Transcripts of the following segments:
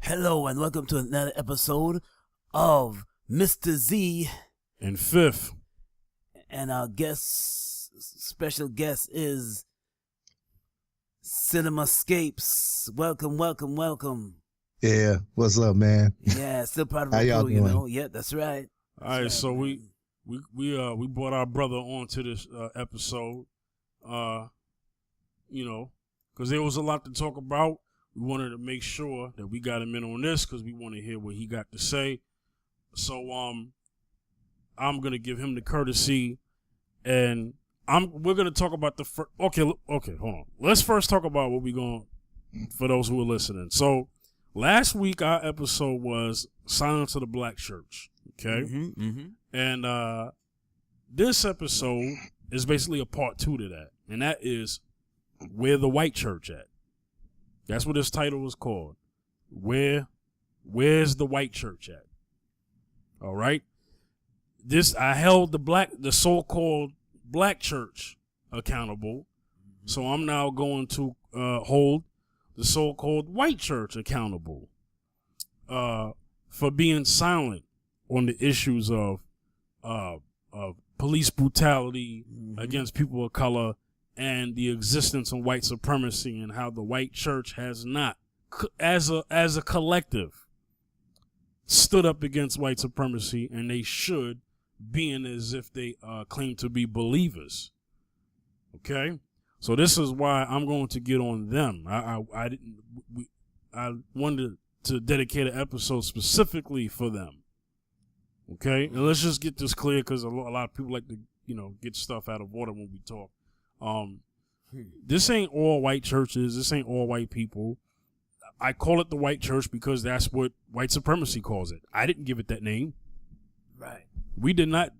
Hello and welcome to another episode of Mr. Z and Fifth. And our special guest is Cinemascapes. Welcome. Yeah, what's up, man? Yeah, still proud of How our y'all crew, you doing? know. Yeah, that's right. All right, so we brought our brother onto this episode, because there was a lot to talk about. We wanted to make sure that we got him in on this because we want to hear what he got to say. So I'm gonna give him the courtesy, and we're gonna talk about the first. Okay, hold on. Let's first talk about what we going for those who are listening. So last week our episode was Silence of the Black Church. Okay, and this episode is basically a part 2 to that, and that is where the white church at. That's what this title was called. Where's the white church at? All right. I held the so-called black church accountable. So I'm now going to hold the so-called white church accountable for being silent on the issues of police brutality against people of color and the existence of white supremacy, and how the white church has not, as a collective, stood up against white supremacy, and they should, being as if they claim to be believers. Okay, so this is why I'm going to get on them. I wanted to dedicate an episode specifically for them. Okay, and let's just get this clear because a lot of people like to get stuff out of order when we talk. This ain't all white churches. This ain't all white people. I call it the white church because that's what white supremacy calls it. I didn't give it that name. Right. We did not.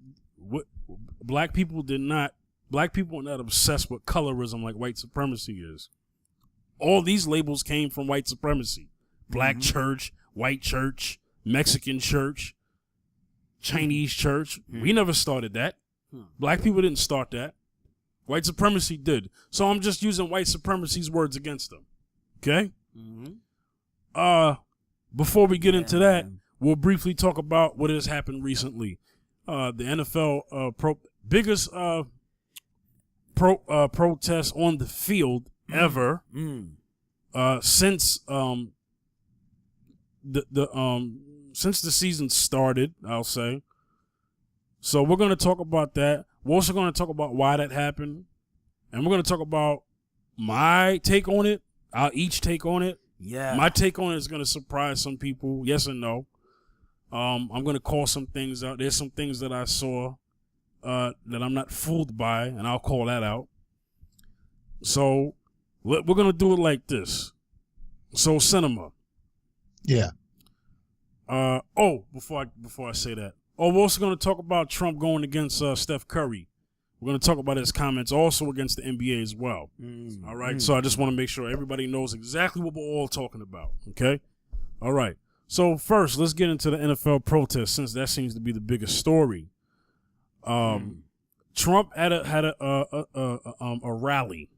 Black people are not obsessed with colorism like white supremacy is. All these labels came from white supremacy. Black church, white church, Mexican church, Chinese church. We never started that. Black people didn't start that. White supremacy did. So I'm just using white supremacy's words against them. Okay? Before we get into that, we'll briefly talk about what has happened recently. The NFL biggest protest on the field ever since the season started, I'll say. So we're going to talk about that. We're also going to talk about why that happened. And we're going to talk about my take on it. I'll each take on it. Yeah. My take on it is going to surprise some people. Yes and no. I'm going to call some things out. There's some things that I saw that I'm not fooled by, and I'll call that out. So we're going to do it like this. So cinema. Yeah. Before I say that. We're also going to talk about Trump going against Steph Curry. We're going to talk about his comments also against the NBA as well. All right. So I just want to make sure everybody knows exactly what we're all talking about. Okay. All right. So first, let's get into the NFL protest, since that seems to be the biggest story. Trump had a rally,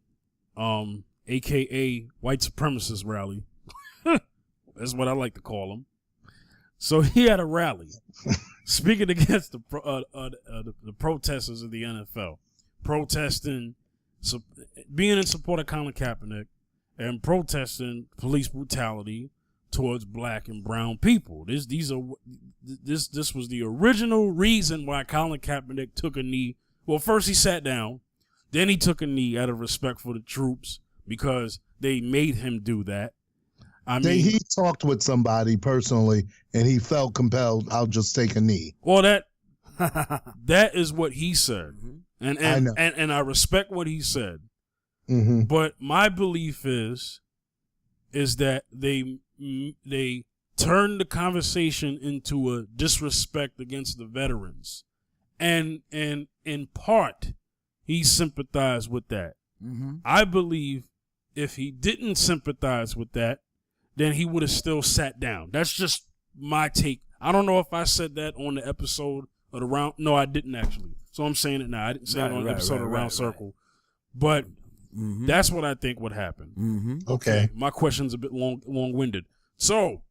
aka white supremacist rally. That's what I like to call them. So he had a rally speaking against the protesters of the NFL, protesting, being in support of Colin Kaepernick, and protesting police brutality towards black and brown people. This was the original reason why Colin Kaepernick took a knee. Well, first he sat down, then he took a knee out of respect for the troops because they made him do that. He talked with somebody personally, and he felt compelled. I'll just take a knee. Well, that is what he said, and I respect what he said. But my belief is that they turned the conversation into a disrespect against the veterans, and in part he sympathized with that. I believe if he didn't sympathize with that, then he would have still sat down. That's just my take. I don't know if I said that on the episode of the Round. No, I didn't actually. So I'm saying it now. I didn't say it on the episode of the Round Circle. But that's what I think would happen. Okay. My question's a bit long-winded. So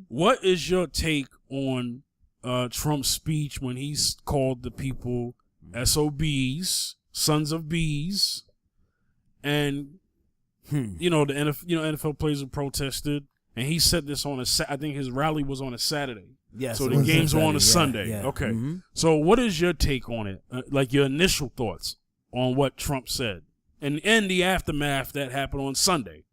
What is your take on Trump's speech when he's called the people SOBs, sons of bees, and the NFL players have protested, and he said this on I think his rally was on a Saturday. Yeah, so the games were on a Sunday. Yeah. Okay. So what is your take on it? Like your initial thoughts on what Trump said and the aftermath that happened on Sunday?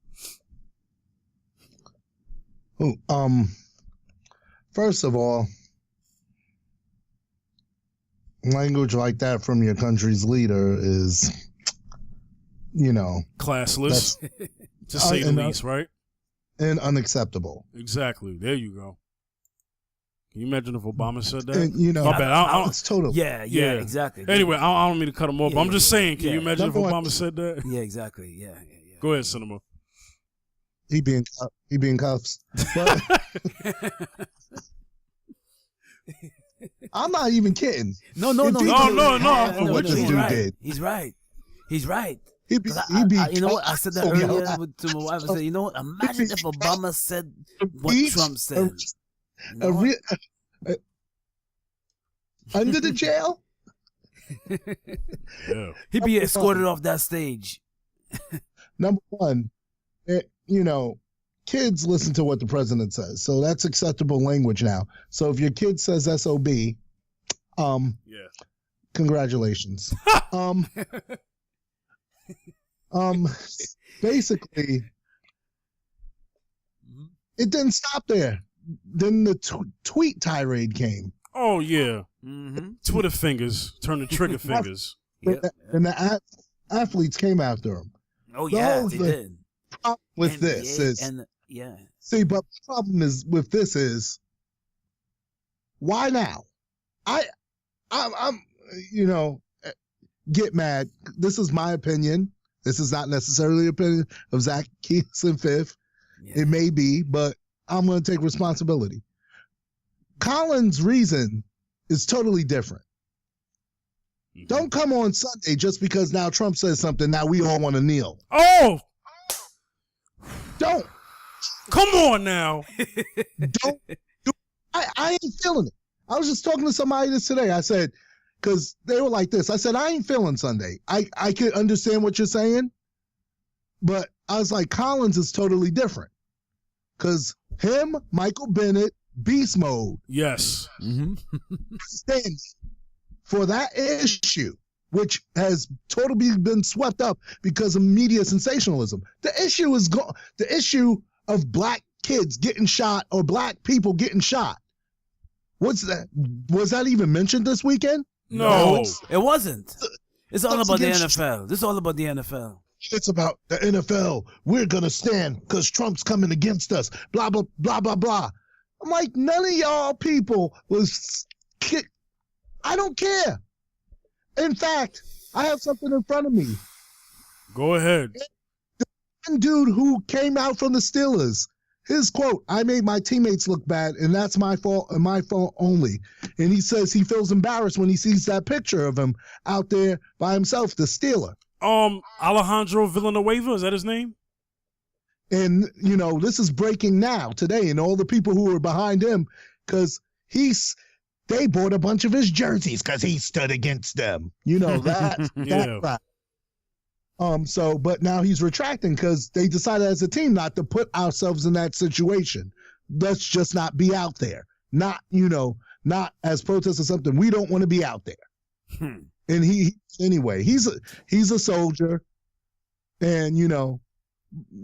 First of all, language like that from your country's leader is, classless, to say the least, right? And unacceptable. Exactly. There you go. Can you imagine if Obama said that? And, My bad. It's total. Yeah, exactly. Anyway, I don't mean to cut him off, but I'm just saying, can you imagine if Obama said that? Yeah, exactly. Yeah. Go ahead, Cinema. He be in cuffs. But I'm not even kidding. No. What He's this dude right. did. He's right. He be you know what? I said that earlier to my wife. I said, imagine if Obama said what Trump said. Under the jail? Yeah. He'd be escorted off that stage. Number one, kids listen to what the president says, so that's acceptable language now. So if your kid says SOB, congratulations. Basically, it didn't stop there. Then the tweet tirade came. Oh yeah, Twitter fingers turn to trigger fingers. Yep. And the athletes came after him. Oh yeah, they did. Problem with NBA this is See, but the problem is with this is why now? I'm get mad. This is my opinion. This is not necessarily the opinion of Zaccheus and Fifth. Yeah. It may be, but I'm going to take responsibility. Colin's reason is totally different. Don't come on Sunday just because now Trump says something. Now we all want to kneel. Oh, don't. Come on now. Don't. I ain't feeling it. I was just talking to somebody this today. I said, because they were like this. I said, I ain't feeling Sunday. I could understand what you're saying, but I was like, Collins is totally different. Because him, Michael Bennett, beast mode. Yes. Stand for that issue, which has totally been swept up because of media sensationalism. The issue is the issue of black kids getting shot or black people getting shot. What's that? Was that even mentioned this weekend? No, it wasn't. It's all about the NFL. This is all about the NFL. It's about the NFL. We're going to stand because Trump's coming against us. Blah, blah, blah, blah, blah. I'm like, none of y'all people was kicked. I don't care. In fact, I have something in front of me. Go ahead. The one dude who came out from the Steelers, his quote, I made my teammates look bad, and that's my fault and my fault only. And he says he feels embarrassed when he sees that picture of him out there by himself, the Steeler. Alejandro Villanueva, is that his name? And, this is breaking now, today, and all the people who are behind him, because they bought a bunch of his jerseys because he stood against them. That. Yeah. That but now he's retracting because they decided as a team not to put ourselves in that situation. Let's just not be out there. Not as protests or something. We don't want to be out there. And he's a soldier, and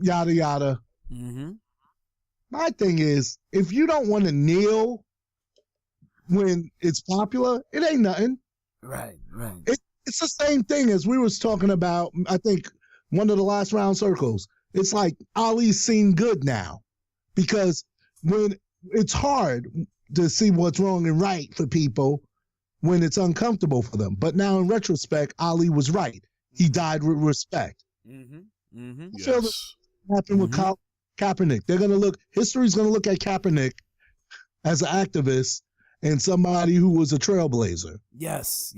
yada yada. My thing is, if you don't want to kneel when it's popular, it ain't nothing. Right. It's the same thing as we was talking about, I think, one of the last round circles. It's like Ali's seen good now, because when it's hard to see what's wrong and right for people when it's uncomfortable for them. But now in retrospect, Ali was right. He died with respect. Yes. So that happened with Kaepernick. History's going to look at Kaepernick as an activist and somebody who was a trailblazer. Yes.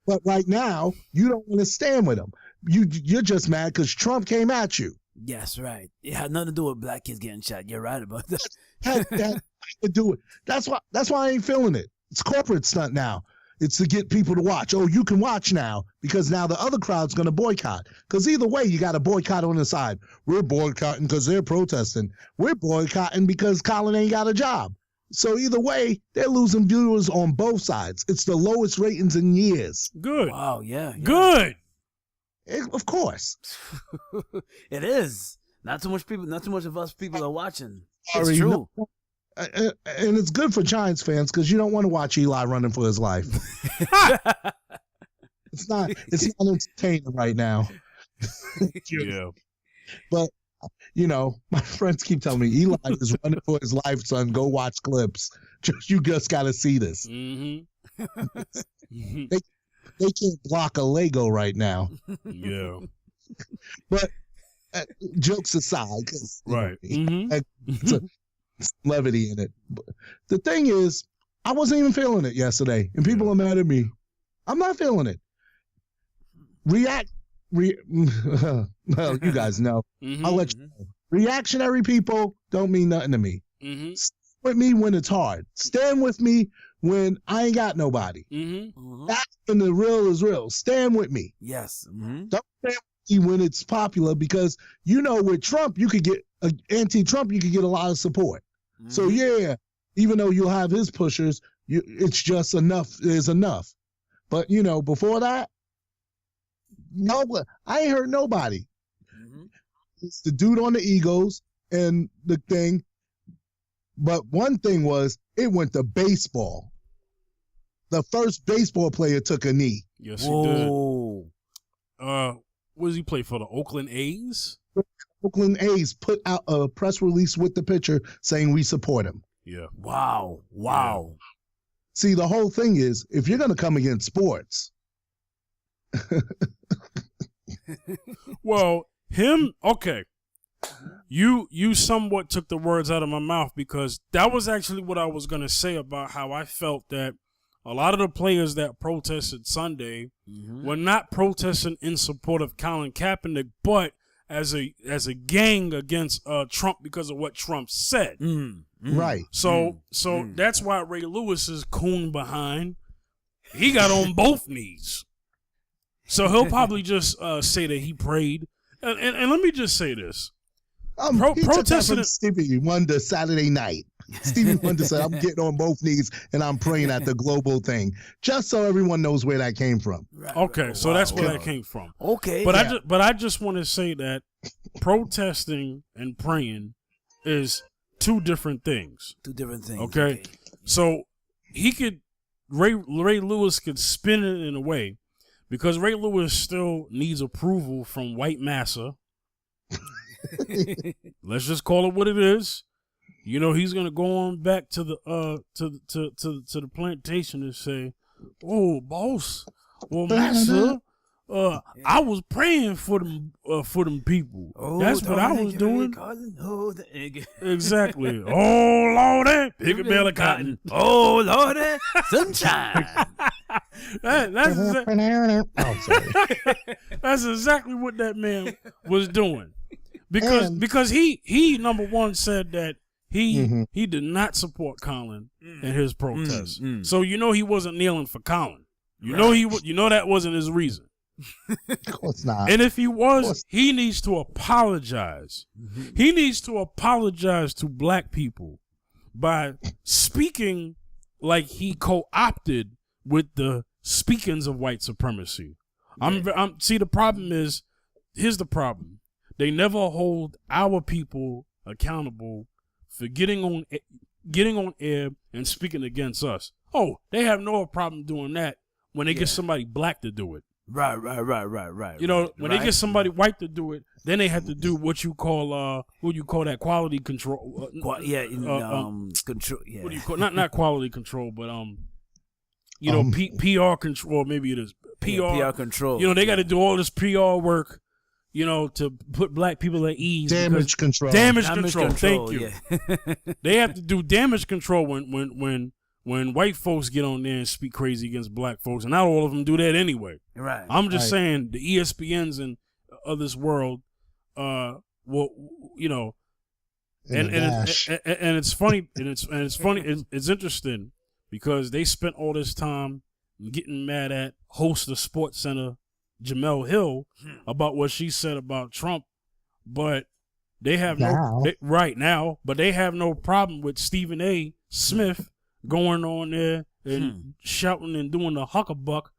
But right now, you don't want to stand with him. You're just mad because Trump came at you. Yes, right. It had nothing to do with black kids getting shot. You're right about that. Had to do it. That's why I ain't feeling it. It's corporate stunt now. It's to get people to watch. Oh, you can watch now because now the other crowd's going to boycott. Because either way, you got a boycott on the side. We're boycotting because they're protesting. We're boycotting because Colin ain't got a job. So either way, they're losing viewers on both sides. It's the lowest ratings in years. Good. Wow, yeah. Good. Of course. It is. Not too much of us people are watching. Sorry, It's true. no. And it's good for Giants fans because you don't want to watch Eli running for his life. It's not entertaining right now. Yeah. But my friends keep telling me Eli is running for his life, son. Go watch clips. You just got to see this. Mm-hmm. They can't block a Lego right now. Yeah. But jokes aside, right. It's a levity in it. But the thing is, I wasn't even feeling it yesterday, and people are mad at me. I'm not feeling it. Well, you guys know. Mm-hmm. I'll let you know. Reactionary people don't mean nothing to me. Mm-hmm. Stand with me when it's hard. Stand with me when I ain't got nobody. Mm-hmm. That's when the real is real. Stand with me. Yes. Don't stand with me when it's popular because with Trump, you could get anti-Trump, you could get a lot of support. So yeah, even though you'll have his pushers, it's just enough is enough. But before that, no, I ain't heard nobody. It's the dude on the Eagles and the thing. But one thing was, it went to baseball. The first baseball player took a knee. Yes, he did. What does he play for? The Oakland A's? Oakland A's put out a press release with the pitcher saying we support him. Yeah. Wow. Yeah. See, the whole thing is, if you're going to come against sports. Well, okay. You somewhat took the words out of my mouth because that was actually what I was going to say about how I felt that a lot of the players that protested Sunday were not protesting in support of Colin Kaepernick, but as a gang against Trump because of what Trump said. Right. So that's why Ray Lewis is coon behind. He got on both knees. So he'll probably just say that he prayed. And let me just say this. He took that from Stevie Wonder Saturday night. Stevie Wonder said, I'm getting on both knees and I'm praying at the global thing. Just so everyone knows where that came from. Right, okay, so that's where that came from. Okay. But I just want to say that protesting and praying is two different things. Two different things. Okay. So Ray Lewis could spin it in a way because Ray Lewis still needs approval from white massa. Let's just call it what it is. He's gonna go on back to the the plantation and say, "Oh, boss, well, massa, I was praying for them people. That's what I was doing." Exactly. Oh Lordy, pick a bale of cotton. Oh Lordy, sunshine. That's exactly what that man was doing. Because he number one said that he did not support Colin in his protest. So he wasn't kneeling for Colin. That wasn't his reason. Of course not. And if he was, he needs to apologize. He needs to apologize to black people by speaking like he co-opted with the speakings of white supremacy. See, the problem is, here's the problem. They never hold our people accountable for getting on air and speaking against us. Oh, they have no problem doing that when they get somebody black to do it. Right. When they get somebody white to do it, then they have to do what you call that quality control. Control. Yeah. What do you call not quality control, but PR control. Maybe it is PR. Yeah, PR control. They got to do all this PR work. To put black people at ease. Damage control. Thank you. Yeah. They have to do damage control when white folks get on there and speak crazy against black folks, and not all of them do that anyway. Right. I'm just saying the ESPNs and of this world you know, and it's funny, and it's funny, it's interesting because they spent all this time getting mad at host of Sports Center Jemele Hill about what she said about Trump, but they have but they have no problem with Stephen A. Smith going on there and shouting and doing the huckabuck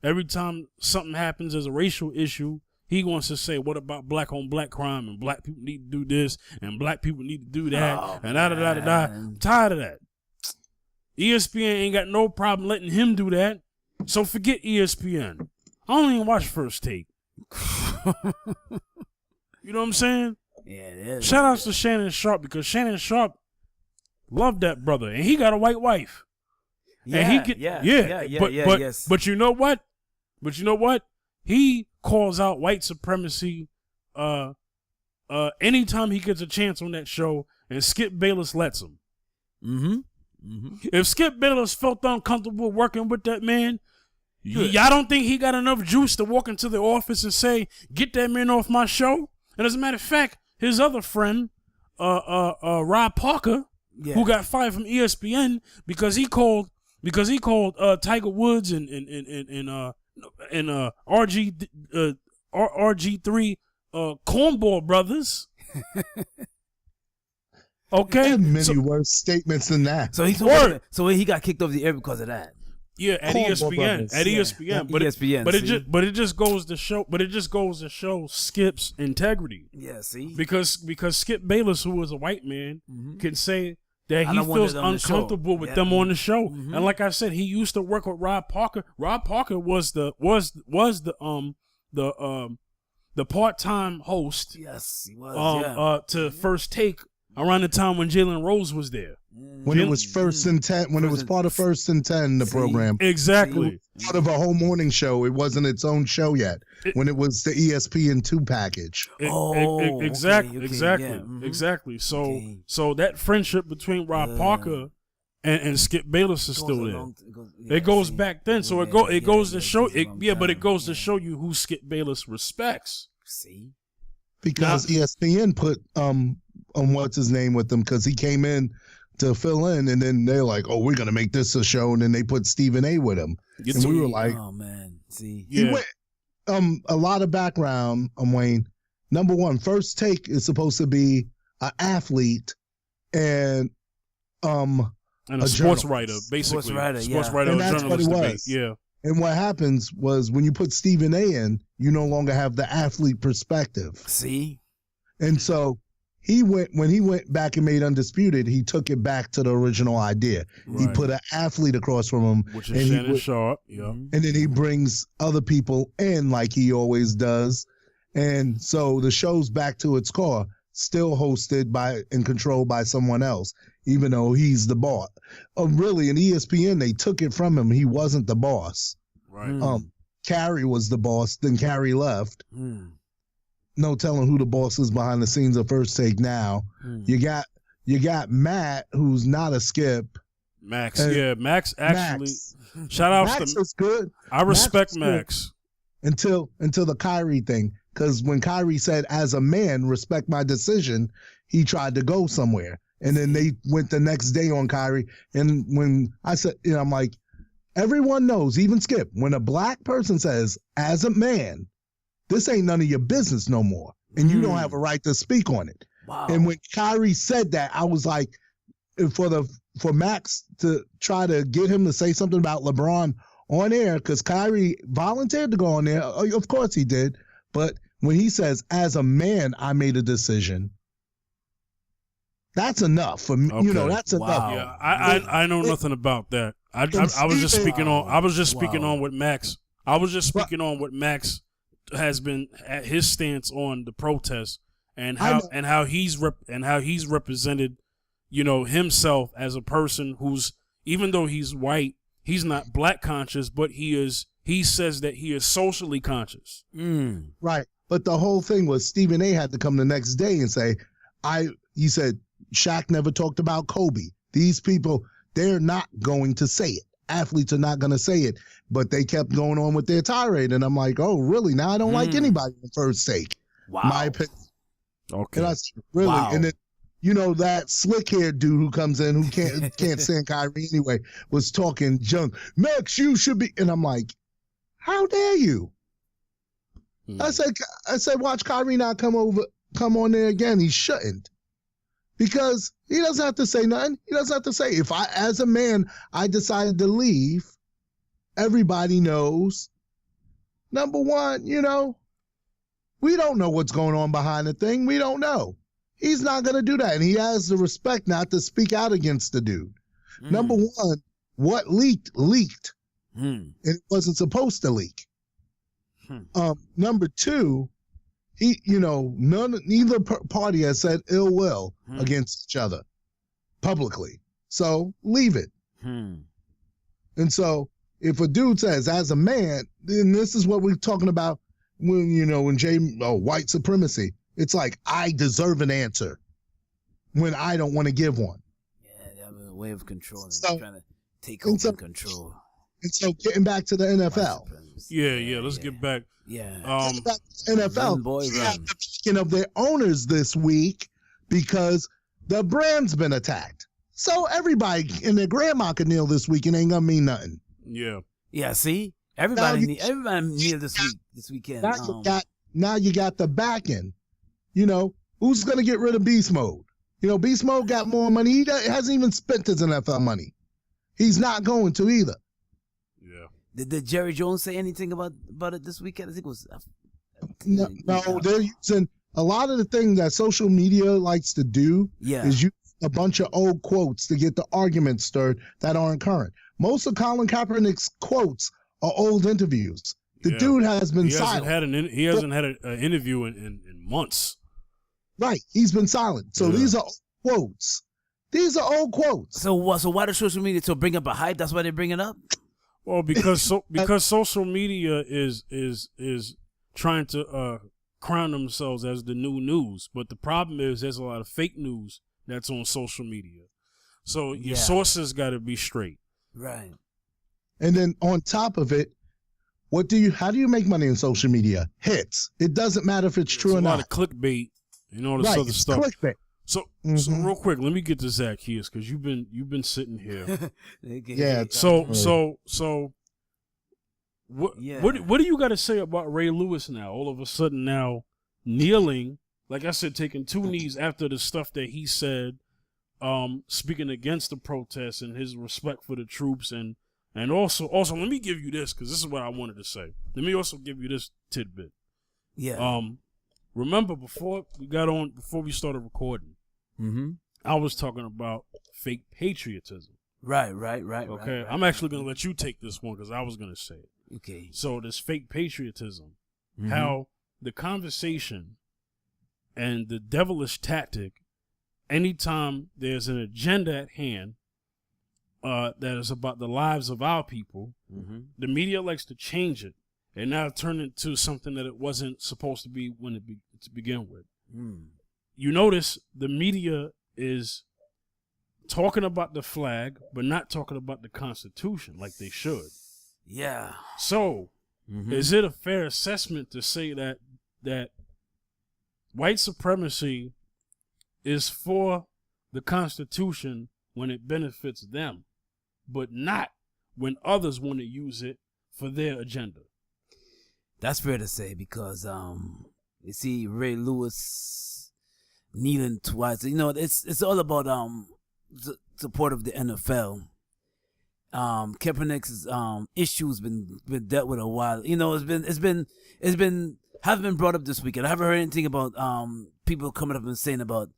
every time something happens as a racial issue. He wants to say, what about black on black crime, and black people need to do this and black people need to do that and da-da-da-da-da. I'm tired of that. ESPN ain't got no problem letting him do that. So forget ESPN. I don't even watch First Take. You know what I'm saying? Yeah, it is. Shout outs to Shannon Sharp, because Shannon Sharp loved that brother, and he got a white wife. Yeah, But you know what? He calls out white supremacy anytime he gets a chance on that show, and Skip Bayless lets him. If Skip Bayless felt uncomfortable working with that man, y'all don't think he got enough juice to walk into the office and say, get that man off my show? And as a matter of fact, his other friend, Rob Parker, who got fired from ESPN because he called Tiger Woods and RG3 cornball brothers. Okay, many worse statements than that. So he got kicked off the air because of that. Yeah, at ESPN, but it just goes to show Skip's integrity. Yeah, see, because Skip Bayless, who is a white man, can say that he feels uncomfortable with them on the show. And like I said, he used to work with Rob Parker. Rob Parker was the part-time host. Yes, he was. To First Take around the time when Jalen Rose was there. When it was First and 10, when it was part of First and 10, the program. Exactly. Part of a whole morning show. It wasn't its own show yet. When it was the ESPN2 package. Exactly. So that friendship between Rob Parker and Skip Bayless is still there. It goes back then. So it goes to show to show you who Skip Bayless respects. See? Because ESPN put what's his name with them, because he came in to fill in, and then they're like, oh, we're gonna make this a show, and then they put Stephen A. with him. And we were like, oh man, see, he went a lot of background on Wayne. Number one, First Take is supposed to be an athlete and a sports writer, basically. Sports writer, and that's what it was. Yeah. And what happens was when you put Stephen A. in, you no longer have the athlete perspective. See? And so when he went back and made Undisputed, he took it back to the original idea. Right. He put an athlete across from him. Which is Shannon Sharp, yeah. And then he brings other people in like he always does. And so the show's back to its core, still hosted by and controlled by someone else, even though he's the boss. Really, in ESPN, they took it from him. He wasn't the boss. Right. Carrie was the boss. Then Carrie left. No telling who the boss is behind the scenes of First Take now. You got Matt, who's not a Skip. Max actually. Shout out Max is good. I respect Max. Until the Kyrie thing. Because when Kyrie said, as a man, respect my decision, he tried to go somewhere. And then they went the next day on Kyrie. And when I said, I'm like, everyone knows, even Skip, when a black person says, as a man, this ain't none of your business no more. And you don't have a right to speak on it. Wow. And when Kyrie said that, I was like, for Max to try to get him to say something about LeBron on air, because Kyrie volunteered to go on there. Of course he did. But when he says, as a man, I made a decision, that's enough for me. Okay. That's enough. Yeah, I know nothing about that. I was just speaking on. I was just speaking on what Max. I was just speaking on what Max has been at his stance on the protest and how he's represented, himself as a person who's, even though he's white, he's not black conscious, but he says that he is socially conscious. Right. But the whole thing was Stephen A. had to come the next day and say, he said, Shaq never talked about Kobe. These people, they're not going to say it. Athletes are not going to say it. But they kept going on with their tirade. And I'm like, oh, really? Now I don't like anybody in First Take. Wow. My opinion. Okay. And I said, really? Wow. And then, that slick haired dude who comes in who can't stand Kyrie anyway was talking junk. Max, you should be. And I'm like, how dare you? I said, watch Kyrie not come on there again. He shouldn't. Because he doesn't have to say nothing. He doesn't have to say, if as a man, I decided to leave, everybody knows. Number one, we don't know what's going on behind the thing. We don't know. He's not going to do that. And he has the respect not to speak out against the dude. Number one, what leaked. And it wasn't supposed to leak. Number two, neither party has said ill will against each other publicly. So leave it. And so if a dude says, as a man, then this is what we're talking about when white supremacy. It's like, I deserve an answer when I don't want to give one. Yeah, they have a way of controlling. So, trying to take over control. And so getting back to the NFL. Yeah, let's get back. Yeah. Getting back to the NFL. They have the picking of their owners this week because the brand's been attacked. So everybody and their grandma can kneel this week and ain't gonna mean nothing. Yeah. Yeah, see? Everybody kneel this weekend. Now you got the backing. Who's going to get rid of Beast Mode? Beast Mode got more money. He hasn't even spent his NFL money. He's not going to either. Yeah. Did Jerry Jones say anything about it this weekend? I think it was. No, they're using a lot of the things that social media likes to do is use a bunch of old quotes to get the arguments stirred that aren't current. Most of Colin Kaepernick's quotes are old interviews. The dude has been silent. He hasn't had an interview in months. Right. He's been silent. So these are old quotes. So why the social media to bring up a hype? That's why they bring it up? Well, because social media is trying to crown themselves as the new news. But the problem is there's a lot of fake news that's on social media. So your sources got to be straight. Right. And then on top of it, how do you make money in social media? Hits. It doesn't matter if it's true or not. A lot of clickbait and all this other stuff. Clickbait. So real quick, let me get to Zaccheus because you've been sitting here. Yeah. So what do you got to say about Ray Lewis now? All of a sudden now kneeling, like I said, taking two knees after the stuff that he said, speaking against the protests and his respect for the troops and also let me give you this because this is what I wanted to say. Let me also give you this tidbit. Yeah. Remember before we started recording, I was talking about fake patriotism. Right. Okay. Right. I'm actually gonna let you take this one because I was gonna say it. Okay. So this fake patriotism, how the conversation and the devilish tactic, anytime there's an agenda at hand, that is about the lives of our people, the media likes to change it and now turn it into something that it wasn't supposed to be to begin with. You notice the media is talking about the flag, but not talking about the Constitution like they should. Yeah. So, is it a fair assessment to say that white supremacy is for the Constitution when it benefits them, but not when others want to use it for their agenda? That's fair to say because you see Ray Lewis kneeling twice. It's all about the support of the NFL. Kaepernick's issues been dealt with a while. It's been haven't been brought up this weekend. I haven't heard anything about people coming up and saying about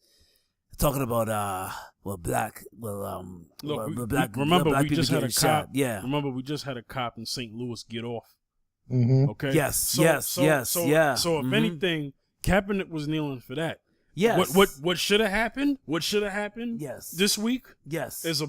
talking about black remember we people just had a getting shot. cop. Yeah. Remember we just had a cop in St. Louis get off. Okay. Yes. So if anything, Kaepernick was kneeling for that. Yes. What should have happened? Yes. This week? Yes. Is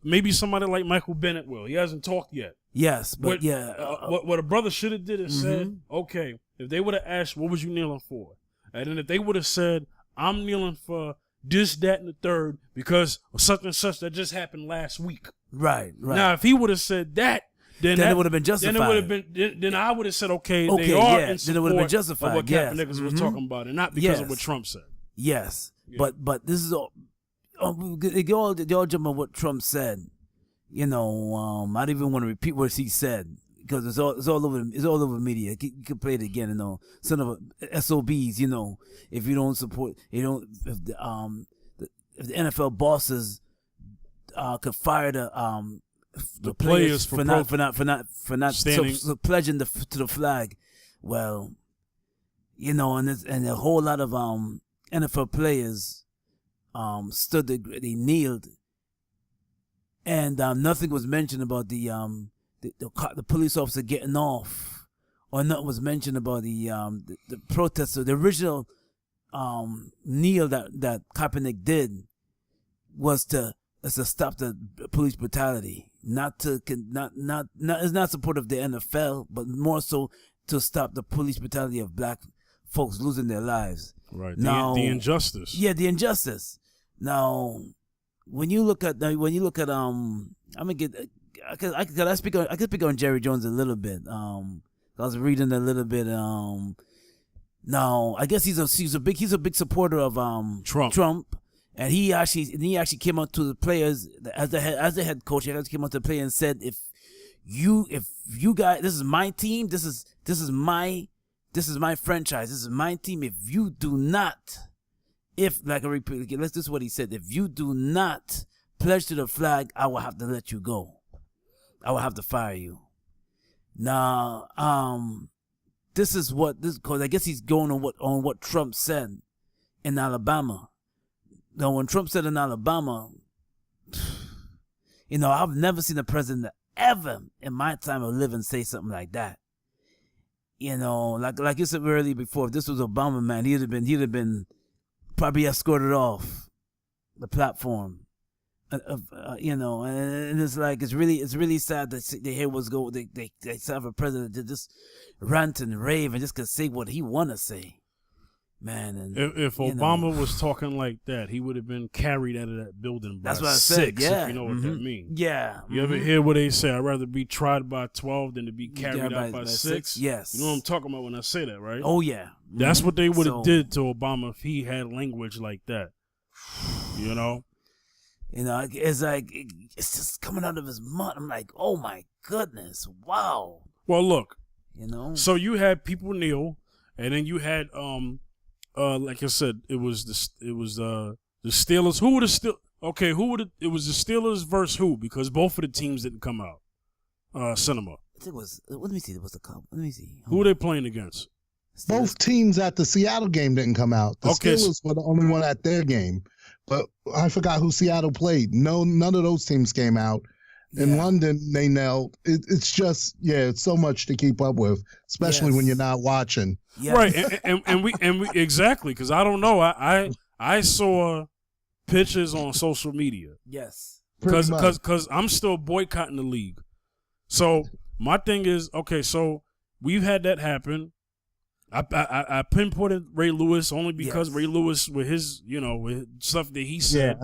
maybe somebody like Michael Bennett will. He hasn't talked yet. Yes, but what a brother should have did is said, okay, if they would have asked, what was you kneeling for? And then if they would have said, I'm kneeling for this, that, and the third because of such and such that just happened last week. Right. Now, if he would have said that, then it would have been justified. Then it would have been. Then I would have said, okay, they are in support then it would have been justified. of what Kaepernick was talking about, and not because of what Trump said. Yes, but this is all. Y'all jump on what Trump said. I don't even want to repeat what he said because it's all over media. You can play it again. Son of SOBs. If you don't support, if the NFL bosses could fire the players for not pledging to the flag. Well, and a whole lot of NFL players they kneeled, and nothing was mentioned about the police officer getting off, or nothing was mentioned about the protester. The original kneel that Kaepernick did was to stop the police brutality, it's not supportive of the NFL, but more so to stop the police brutality of black folks losing their lives. Right. Now, the injustice. Yeah, the injustice. Now, when you look at I'm gonna get I can speak on Jerry Jones a little bit. I was reading a little bit. Now I guess he's a big supporter of Trump. And he actually came out to the players as the head coach. He actually came out to the players and said, if you guys, this is my team. This is my franchise. This is my team. If you do not, this is what he said. If you do not pledge to the flag, I will have to let you go. I will have to fire you. Now, because I guess he's going on what Trump said in Alabama. Now, when Trump said in Alabama, I've never seen a president ever in my time of living say something like that. Like you said earlier before, if this was Obama, man, he'd have been probably escorted off the platform. And it's like it's really sad that they hear what's going. They have a president that just rant and rave and just can say what he want to say. Man, and if Obama was talking like that, he would have been carried out of that building by that's what 6. I said, yeah. If you know what that means. Yeah. You ever hear what they say? I'd rather be tried by 12 than to be carried out by 6. Yes. You know what I'm talking about when I say that, right? Oh yeah. That's what they would have did to Obama if he had language like that. It's like it's just coming out of his mouth. I'm like, oh my goodness, wow. Well, look. So you had people kneel, and then you had like I said, it was the Steelers. Who would have still? Okay, it was the Steelers versus who? Because both of the teams didn't come out. Cinema. I think it was. Let me see. It was the Cup. Let me see. Who were they playing against? Steelers. Both teams at the Seattle game didn't come out. The Steelers were the only one at their game, but I forgot who Seattle played. No, none of those teams came out. In London, they knelt. It's just, it's so much to keep up with, especially when you're not watching. Yes. Right, and we exactly, because I don't know. I saw pictures on social media. Yes, because I'm still boycotting the league. So my thing is, okay, so we've had that happen. I pinpointed Ray Lewis only because Ray Lewis with his with stuff that he said,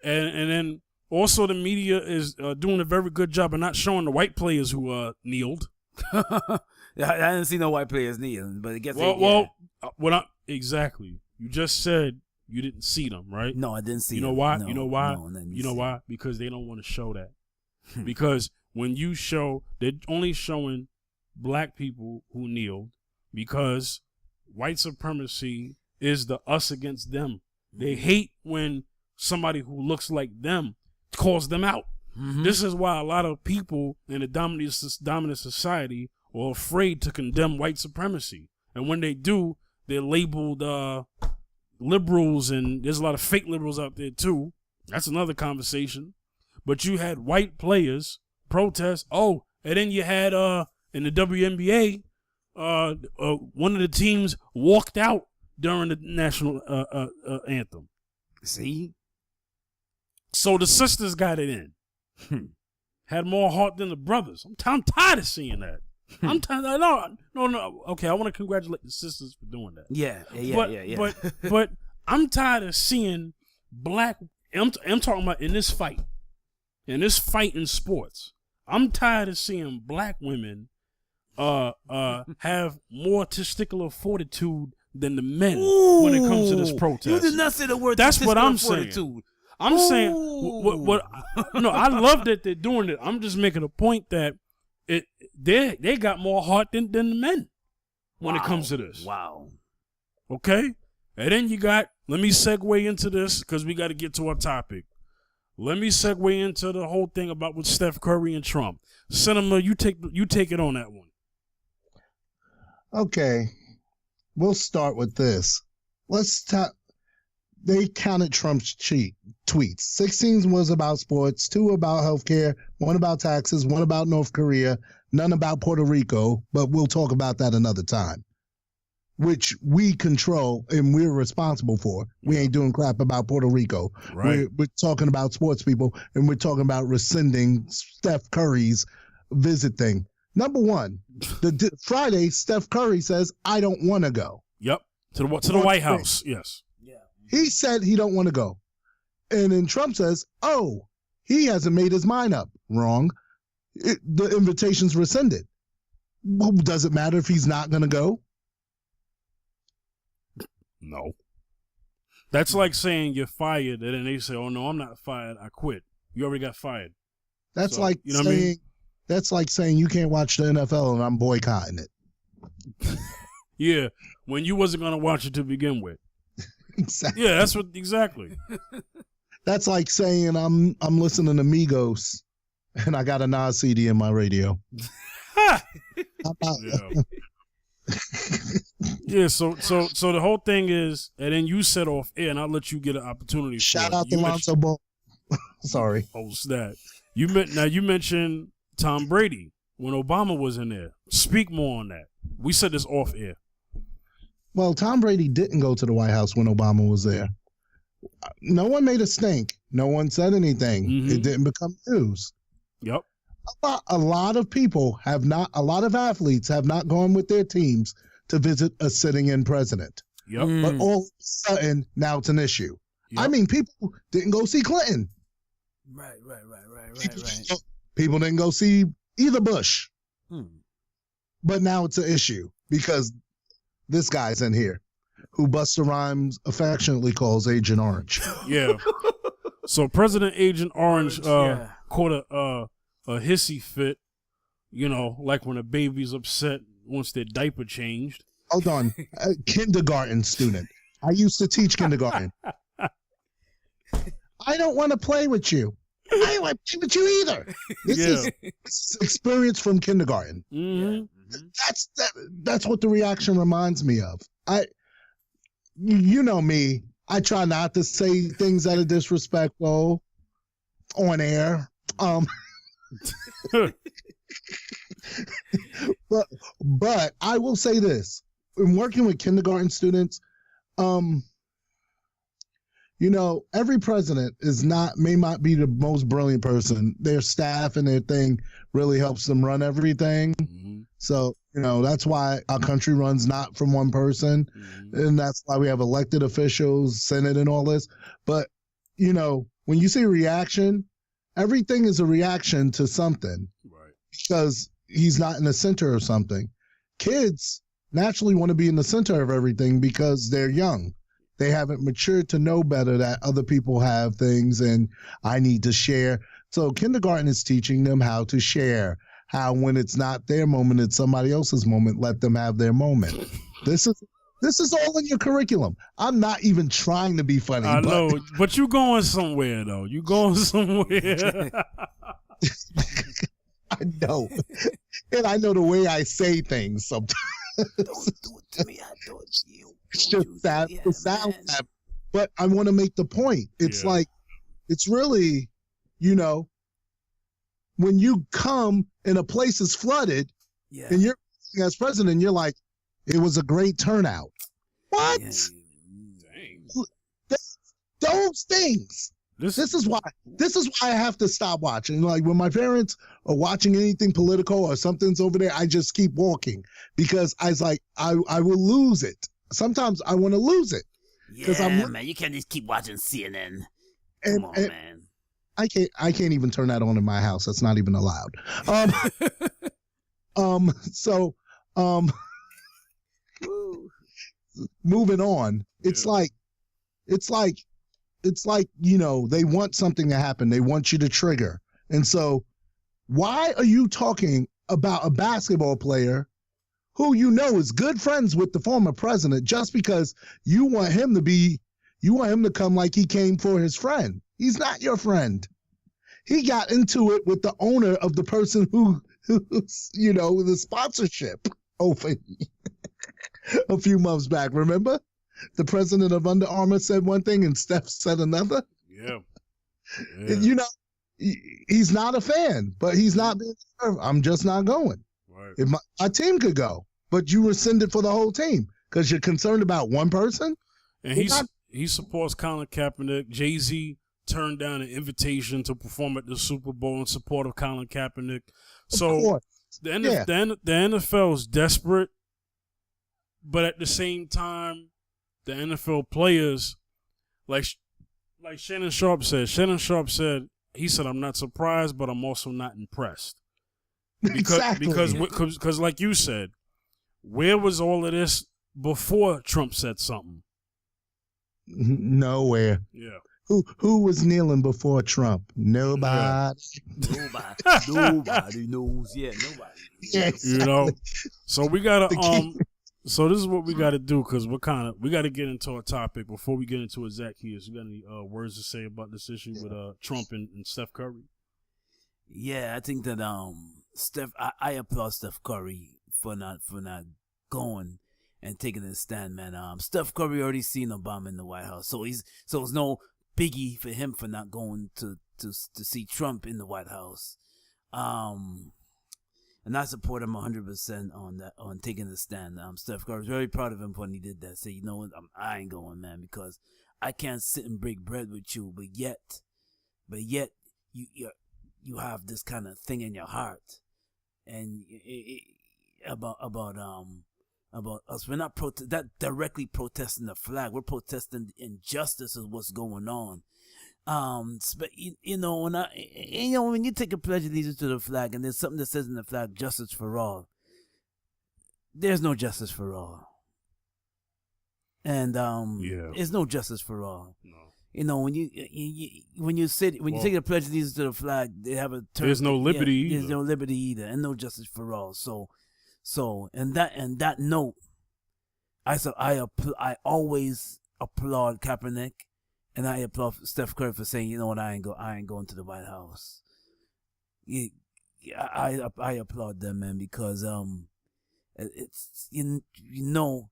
and then. Also, the media is doing a very good job of not showing the white players who kneeled. I didn't see no white players kneeling, but I guess exactly. You just said you didn't see them, right? No, I didn't see them. You know why? No, you know why? No, you know why? Because they don't want to show that. Because when you show, they're only showing black people who kneeled because white supremacy is the us against them. They hate when somebody who looks like them calls them out. Mm-hmm. This is why a lot of people in a dominant society are afraid to condemn white supremacy. And when they do, they're labeled liberals, and there's a lot of fake liberals out there too. That's another conversation. But you had white players protest. Oh, and then you had in the WNBA, one of the teams walked out during the national anthem. See? So the sisters got it in. Had more heart than the brothers. I'm tired of seeing that. I'm tired. No. Okay, I want to congratulate the sisters for doing that. Yeah. But I'm tired of seeing black. I'm talking about in this fight in sports. I'm tired of seeing black women have more testicular fortitude than the men when it comes to this protest. You did not say the word. That's what I'm fortitude. saying. I'm saying what no, I love that they're doing it. I'm just making a point that they got more heart than the men when it comes to this. Wow. Okay? And then let me segue into this because we got to get to our topic. Let me segue into the whole thing about with Steph Curry and Trump. Cinema, you take it on that one. Okay. We'll start with this. They counted Trump's tweets. 16 was about sports, 2 about healthcare, 1 about taxes, 1 about North Korea, none about Puerto Rico, but we'll talk about that another time, which we control and we're responsible for. We ain't doing crap about Puerto Rico. Right. We're talking about sports people, and we're talking about rescinding Steph Curry's visit thing. Number one, Friday, Steph Curry says, I don't want to go. Yep. To the White House. Yes. Yeah. He said he don't want to go. And then Trump says, oh, he hasn't made his mind up. Wrong. The invitation's rescinded. Well, does it matter if he's not going to go? No. That's like saying you're fired, and then they say, oh, no, I'm not fired. I quit. You already got fired. That's so, like you know saying, what I mean? That's like saying you can't watch the NFL and I'm boycotting it. Yeah, when you wasn't going to watch it to begin with. Exactly. Yeah, exactly. That's like saying I'm listening to Migos and I got a Nas CD in my radio. Yeah, so the whole thing is, and then you set off air, and I'll let you get an opportunity. Shout out to Lonzo Ball. Sorry. Oh, snap. You mentioned Tom Brady when Obama was in there. Speak more on that. We said this off air. Well, Tom Brady didn't go to the White House when Obama was there. No one made a stink. No one said anything. Mm-hmm. It didn't become news. Yep. A lot of athletes have not gone with their teams to visit a sitting-in president. Yep. But all of a sudden, now it's an issue. Yep. I mean, people didn't go see Clinton. Right. People didn't go see either Bush. But now it's an issue because this guy's in here who Busta Rhymes affectionately calls Agent Orange. Yeah. So President Agent Orange caught a hissy fit, like when a baby's upset once their diaper changed. Hold on. A kindergarten student. I used to teach kindergarten. I don't want to play with you. I don't want to play with you either. This is experience from kindergarten. Mm-hmm. That's what the reaction reminds me of. You know me. I try not to say things that are disrespectful on air. But I will say this: in working with kindergarten students, every president may not be the most brilliant person. Their staff and their thing really helps them run everything. Mm-hmm. So, that's why our country runs not from one person. Mm-hmm. And that's why we have elected officials, Senate and all this. But, when you say reaction, everything is a reaction to something. Right. Because he's not in the center of something. Kids naturally want to be in the center of everything because they're young. They haven't matured to know better that other people have things and I need to share. So kindergarten is teaching them how to share, how when it's not their moment, it's somebody else's moment, let them have their moment. This is all in your curriculum. I'm not even trying to be funny. I know, but you're going somewhere, though. You're going somewhere. I know. And I know the way I say things sometimes. Don't do it to me. I do it to you. It's just that the sound. But I want to make the point. It's like, it's really, when you come and a place is flooded and you're as president, you're like, it was a great turnout. What? Dang. Those things. This is why I have to stop watching. Like when my parents are watching anything political or something's over there, I just keep walking because I was like, I will lose it. Sometimes I want to lose it. Yeah, man, you can't just keep watching CNN. Come on, man. I can't even turn that on in my house. That's not even allowed. So moving on. It's like, you know, they want something to happen. They want you to trigger. And so why are you talking about a basketball player who you know is good friends with the former president just because you want him to come like he came for his friend? He's not your friend. He got into it with the owner of the person who's, you know, the sponsorship over a few months back. Remember? The president of Under Armour said one thing and Steph said another. Yeah. You know, he's not a fan, but he's not being served. I'm just not going. Right. If my team could go, but you rescinded for the whole team because you're concerned about one person. And he supports Colin Kaepernick. Jay-Z turned down an invitation to perform at the Super Bowl in support of Colin Kaepernick. So the NFL is desperate, but at the same time, the NFL players, like Shannon Sharpe said. Shannon Sharpe said, he said, "I'm not surprised, but I'm also not impressed." Because like you said, where was all of this before Trump said something? Nowhere. Yeah. Who was kneeling before Trump? Nobody. Nobody knows. Yeah, nobody. Yeah, exactly. You know. So we gotta So this is what we gotta do because we gotta get into a topic before we get into a Zaccheus. You got any words to say about this issue with Trump and Steph Curry? Yeah, I think that I applaud Steph Curry for not going and taking a stand, man. Steph Curry already seen Obama in the White House, so it's no biggie for him for not going to see Trump in the White House. And I support him 100% on taking the stand. Steph Curry's very proud of him when he did that. Say, you know what, I ain't going, man, because I can't sit and break bread with you, but yet you have this kind of thing in your heart, and about us. We're not that directly protesting the flag. We're protesting the injustice of what's going on. But you know, when you take a pledge of allegiance to the flag, and there's something that says in the flag, "Justice for all," there's no justice for all, and there's no justice for all. No. You know, when you take a pledge of allegiance to the flag, they have a term. There's no liberty. Yeah, there's no liberty either, and no justice for all. So, and that note, I always applaud Kaepernick, and I applaud Steph Curry for saying, you know what, I ain't going to the White House. I applaud them, man, because it's you know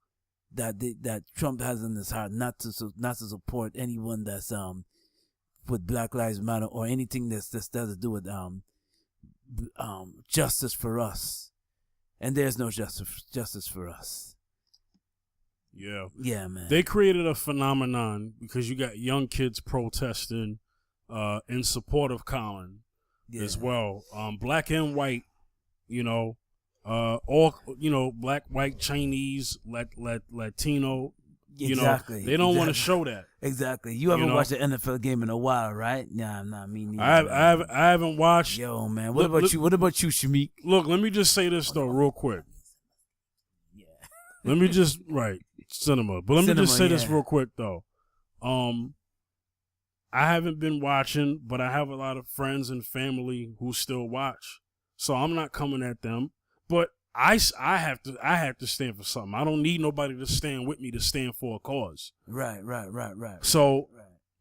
that Trump has in his heart not to support anyone that's with Black Lives Matter or anything that does to do with justice for us. And there's no justice for us. Yeah. Yeah, man. They created a phenomenon because you got young kids protesting in support of Colin as well. Black and white, you know, all, you know, black, white, Chinese, Latino, you know, they don't want to show that. Exactly. You haven't watched an NFL game in a while, right? Nah, me neither. I haven't watched. Yo, man. What about you, Shamik? Look, let me just say this, though, real quick. Yeah. Let me just, cinema. But let me just say this real quick, though. I haven't been watching, but I have a lot of friends and family who still watch. So I'm not coming at them. But I have to stand for something. I don't need nobody to stand with me to stand for a cause. Right. So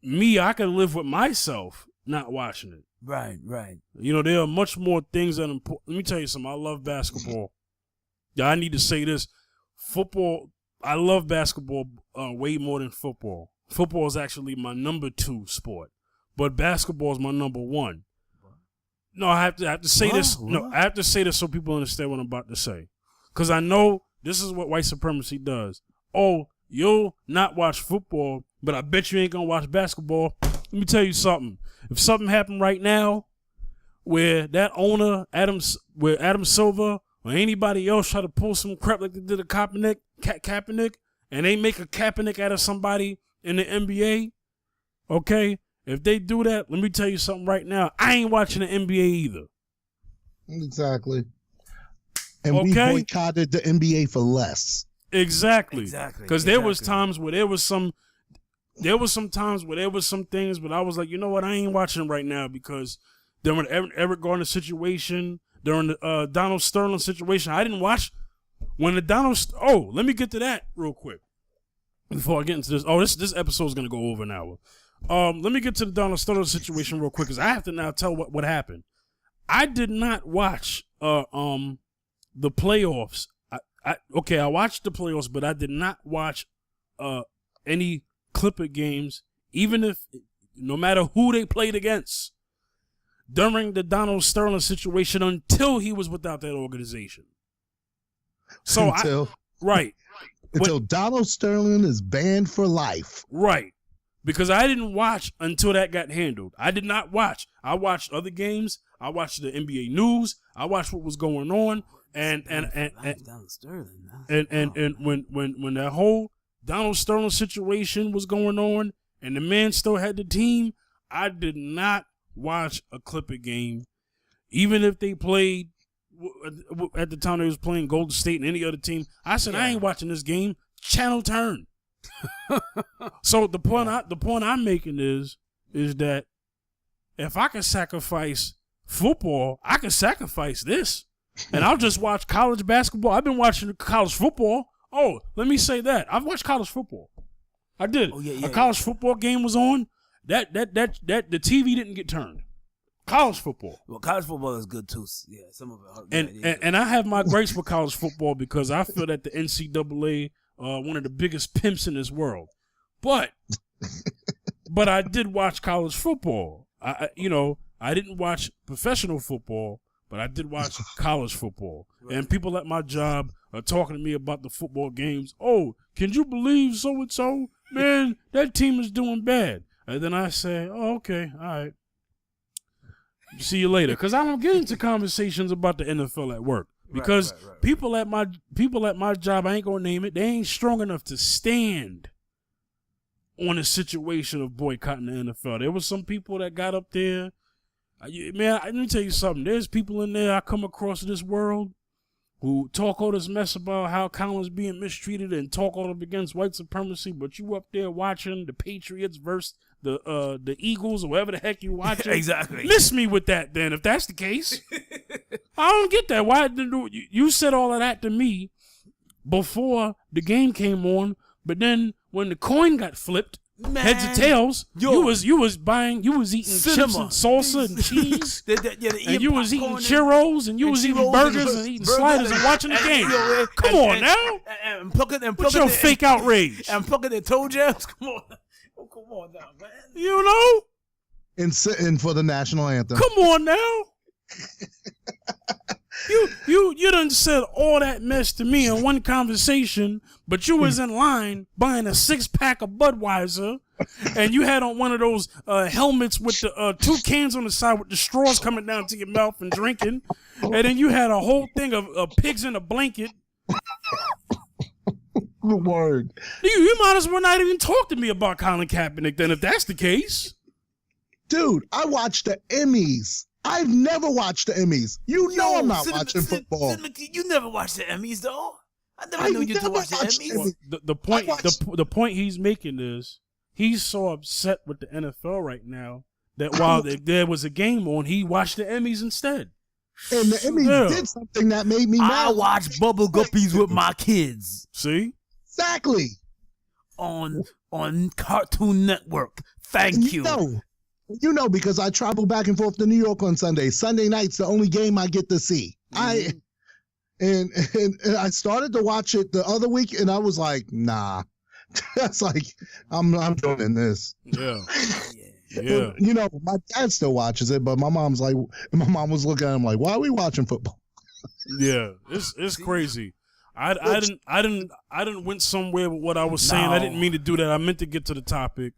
me, I can live with myself not watching it. Right. You know, there are much more things that are important. Let me tell you something. I love basketball. Yeah, I need to say this. Football, I love basketball way more than football. Football is actually my number 2 sport, but basketball is my number 1. No, I have to say this. What? No, I have to say this so people understand what I'm about to say. Because I know this is what white supremacy does. Oh, you'll not watch football, but I bet you ain't going to watch basketball. Let me tell you something. If something happened right now where that owner, Adam Silver, or anybody else try to pull some crap like they did to Kaepernick, and they make a Kaepernick out of somebody in the NBA, okay? if they do that, let me tell you something right now. I ain't watching the NBA either. Exactly. And we boycotted the NBA for less. Exactly. Because there was times where there was some times where there was some things, but I was like, you know what? I ain't watching right now because during the Eric Garner situation, during the Donald Sterling situation, I didn't watch when the let me get to that real quick before I get into this. Oh, this episode is gonna go over an hour. Let me get to the Donald Sterling situation real quick because I have to now tell what happened. I did not watch the playoffs. I watched the playoffs, but I did not watch any Clipper games, even if no matter who they played against during the Donald Sterling situation until he was without that organization. So until Donald Sterling is banned for life. Right. Because I didn't watch until that got handled. I did not watch. I watched other games. I watched the NBA news. I watched what was going on. And Donald Sterling. When that whole Donald Sterling situation was going on and the man still had the team, I did not watch a Clipper game, even if they played at the time they was playing Golden State and any other team. I said I ain't watching this game. Channel turn. So the point I'm making is that if I can sacrifice football, I can sacrifice this, and I'll just watch college basketball. I've been watching college football. Oh, let me say that I've watched college football. I did. A college football game was on. That the TV didn't get turned. College football. Well, college football is good too. Yeah, some of it. And I have my grace for college football because I feel that the NCAA one of the biggest pimps in this world. But I did watch college football. I didn't watch professional football, but I did watch college football. Right. And people at my job are talking to me about the football games. Oh, can you believe so-and-so? Man, that team is doing bad. And then I say, oh, okay, all right. See you later. Because I don't get into conversations about the NFL at work. Because people at my job, I ain't gonna name it, they ain't strong enough to stand on a situation of boycotting the NFL. There was some people that got up there. Man, let me tell you something. There's people in there I come across in this world who talk all this mess about how Colin's being mistreated and talk all up against white supremacy, but you up there watching the Patriots versus the Eagles or whatever the heck you watching. Exactly. Miss me with that then, if that's the case. I don't get that. Why you said all of that to me before the game came on, but then when the coin got flipped, heads or tails, you was eating chips and salsa and cheese, and you was eating churros, and you was eating burgers and eating sliders and watching the game. Come on now. And plucking what's your fake outrage? And plucking the toe jams. Come on. Oh, come on now, man. You know? And sitting for the national anthem. Come on now. You done said all that mess to me in one conversation, but you was in line buying a 6-pack of Budweiser, and you had on one of those helmets with the 2 cans on the side with the straws coming down to your mouth and drinking, and then you had a whole thing of pigs in a blanket. The word. You might as well not even talk to me about Colin Kaepernick then, if that's the case. Dude, I watched the Emmys. I've never watched the Emmys. I'm not watching football. You never watched the Emmys, though. I never knew you to watch the Emmys. Well, the point he's making is he's so upset with the NFL right now that while there was a game on, he watched the Emmys instead. And the Emmys did something that made me mad. I watch Bubble Guppies with my kids. See? Exactly. On Cartoon Network. Thank you. You know, because I travel back and forth to New York on Sunday. Sunday night's the only game I get to see. Mm-hmm. And I started to watch it the other week, and I was like, nah. That's like, I'm joining this. Yeah. Yeah. You know, my dad still watches it, but my mom was looking at him like, why are we watching football? Yeah, it's crazy. I didn't went somewhere with what I was saying. I didn't mean to do that. I meant to get to the topic.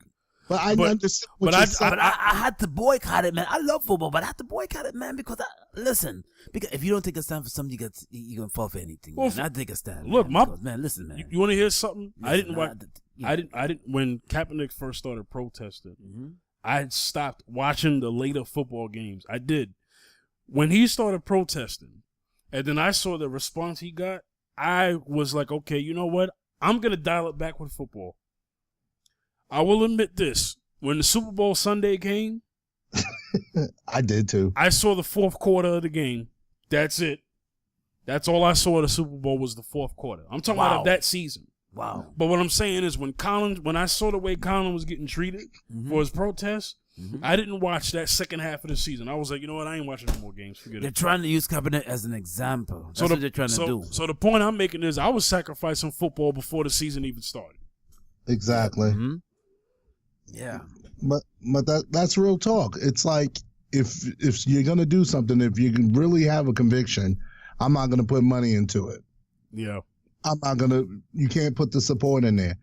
But I understand what you're saying. I had to boycott it, man. I love football, but I had to boycott it, man, because because if you don't take a stand for something, you're going to fall for anything. Well, man. I take a stand. Look, man, listen, man. You want to hear something? Listen, I didn't when Kaepernick first started protesting, I stopped watching the later football games. I did. When he started protesting, and then I saw the response he got, I was like, okay, you know what? I'm going to dial it back with football. I will admit this. When the Super Bowl Sunday came, I did too. I saw the fourth quarter of the game. That's it. That's all I saw of the Super Bowl was the fourth quarter. I'm talking about that season. Wow. But what I'm saying is when I saw the way Colin was getting treated for his protests, I didn't watch that second half of the season. I was like, you know what? I ain't watching no more games. Forget it. They're trying to use Kaepernick as an example. That's what they're trying to do. So the point I'm making is I was sacrificing football before the season even started. Exactly. Mm-hmm. Yeah. But that's real talk. It's like if you're gonna do something, if you can really have a conviction, I'm not gonna put money into it. Yeah. I'm not gonna. You can't put the support in there.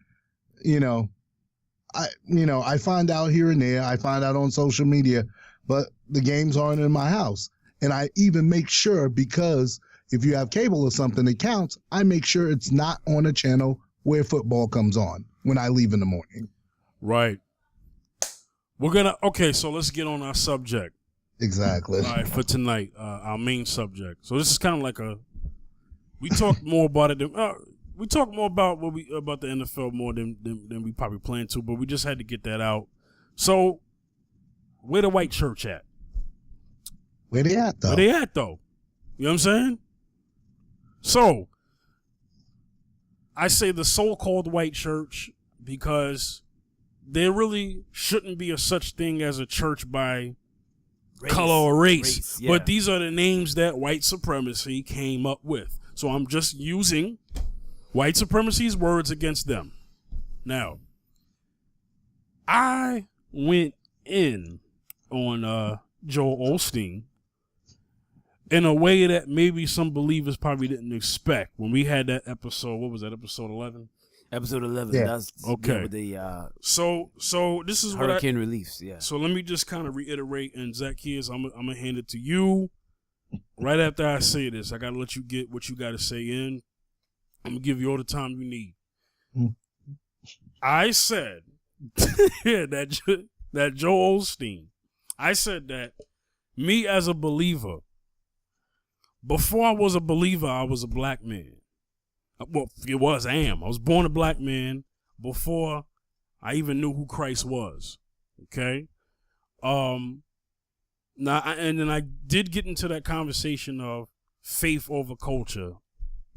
I find out here and there. I find out on social media, but the games aren't in my house. And I even make sure, because if you have cable or something, it counts. I make sure it's not on a channel where football comes on when I leave in the morning. Right. So let's get on our subject. Exactly. All right, for tonight, our main subject. So this is kind of like we talked more about it. We talked more about about the NFL more than we probably planned to, but we just had to get that out. So, where the white church at? Where they at, though? You know what I'm saying? So, I say the so-called white church because there really shouldn't be a such thing as a church by color or race. Yeah. But these are the names that white supremacy came up with. So I'm just using white supremacy's words against them. Now, I went in on Joel Osteen in a way that maybe some believers probably didn't expect. When we had that episode, what was that, episode 11? Episode 11. Yeah. That's okay. With the so this is hurricane reliefs. Yeah. So let me just kind of reiterate, and Zaccheus, I'm gonna hand it to you. Right after I say this, I gotta let you get what you gotta say in. I'm gonna give you all the time you need. I said that Joel Osteen. I said that me as a believer. Before I was a believer, I was a black man. Well, I am. I was born a black man before I even knew who Christ was. Okay? Now, and then I did get into that conversation of faith over culture.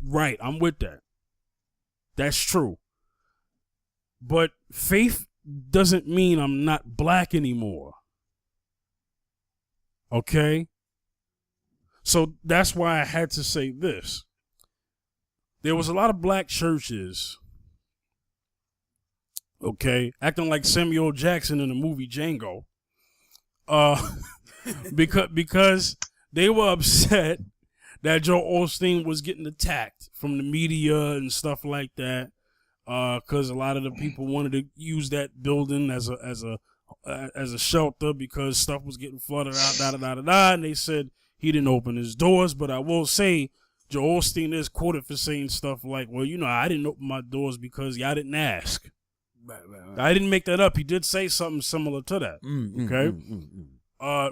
Right, I'm with that. That's true. But faith doesn't mean I'm not black anymore. Okay? So that's why I had to say this. There was a lot of black churches, okay, acting like Samuel Jackson in the movie Django, because they were upset that Joel Osteen was getting attacked from the media and stuff like that, because a lot of the people wanted to use that building as a shelter because stuff was getting flooded out, and they said he didn't open his doors. But I will say, Joel Osteen is quoted for saying stuff like, well, I didn't open my doors because y'all didn't ask. Right. I didn't make that up. He did say something similar to that. Okay?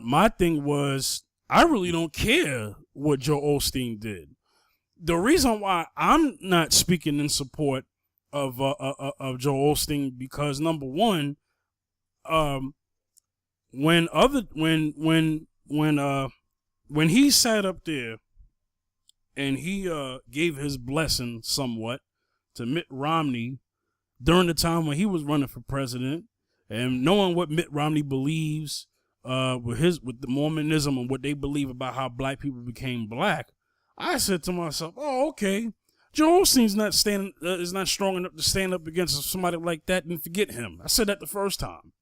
My thing was, I really don't care what Joel Osteen did. The reason why I'm not speaking in support of Joel Osteen, because number one, when he sat up there and he gave his blessing somewhat to Mitt Romney during the time when he was running for president, and knowing what Mitt Romney believes with the Mormonism and what they believe about how black people became black, I said to myself, "Oh, okay, Joel Osteen's is not strong enough to stand up against somebody like that, and forget him." I said that the first time.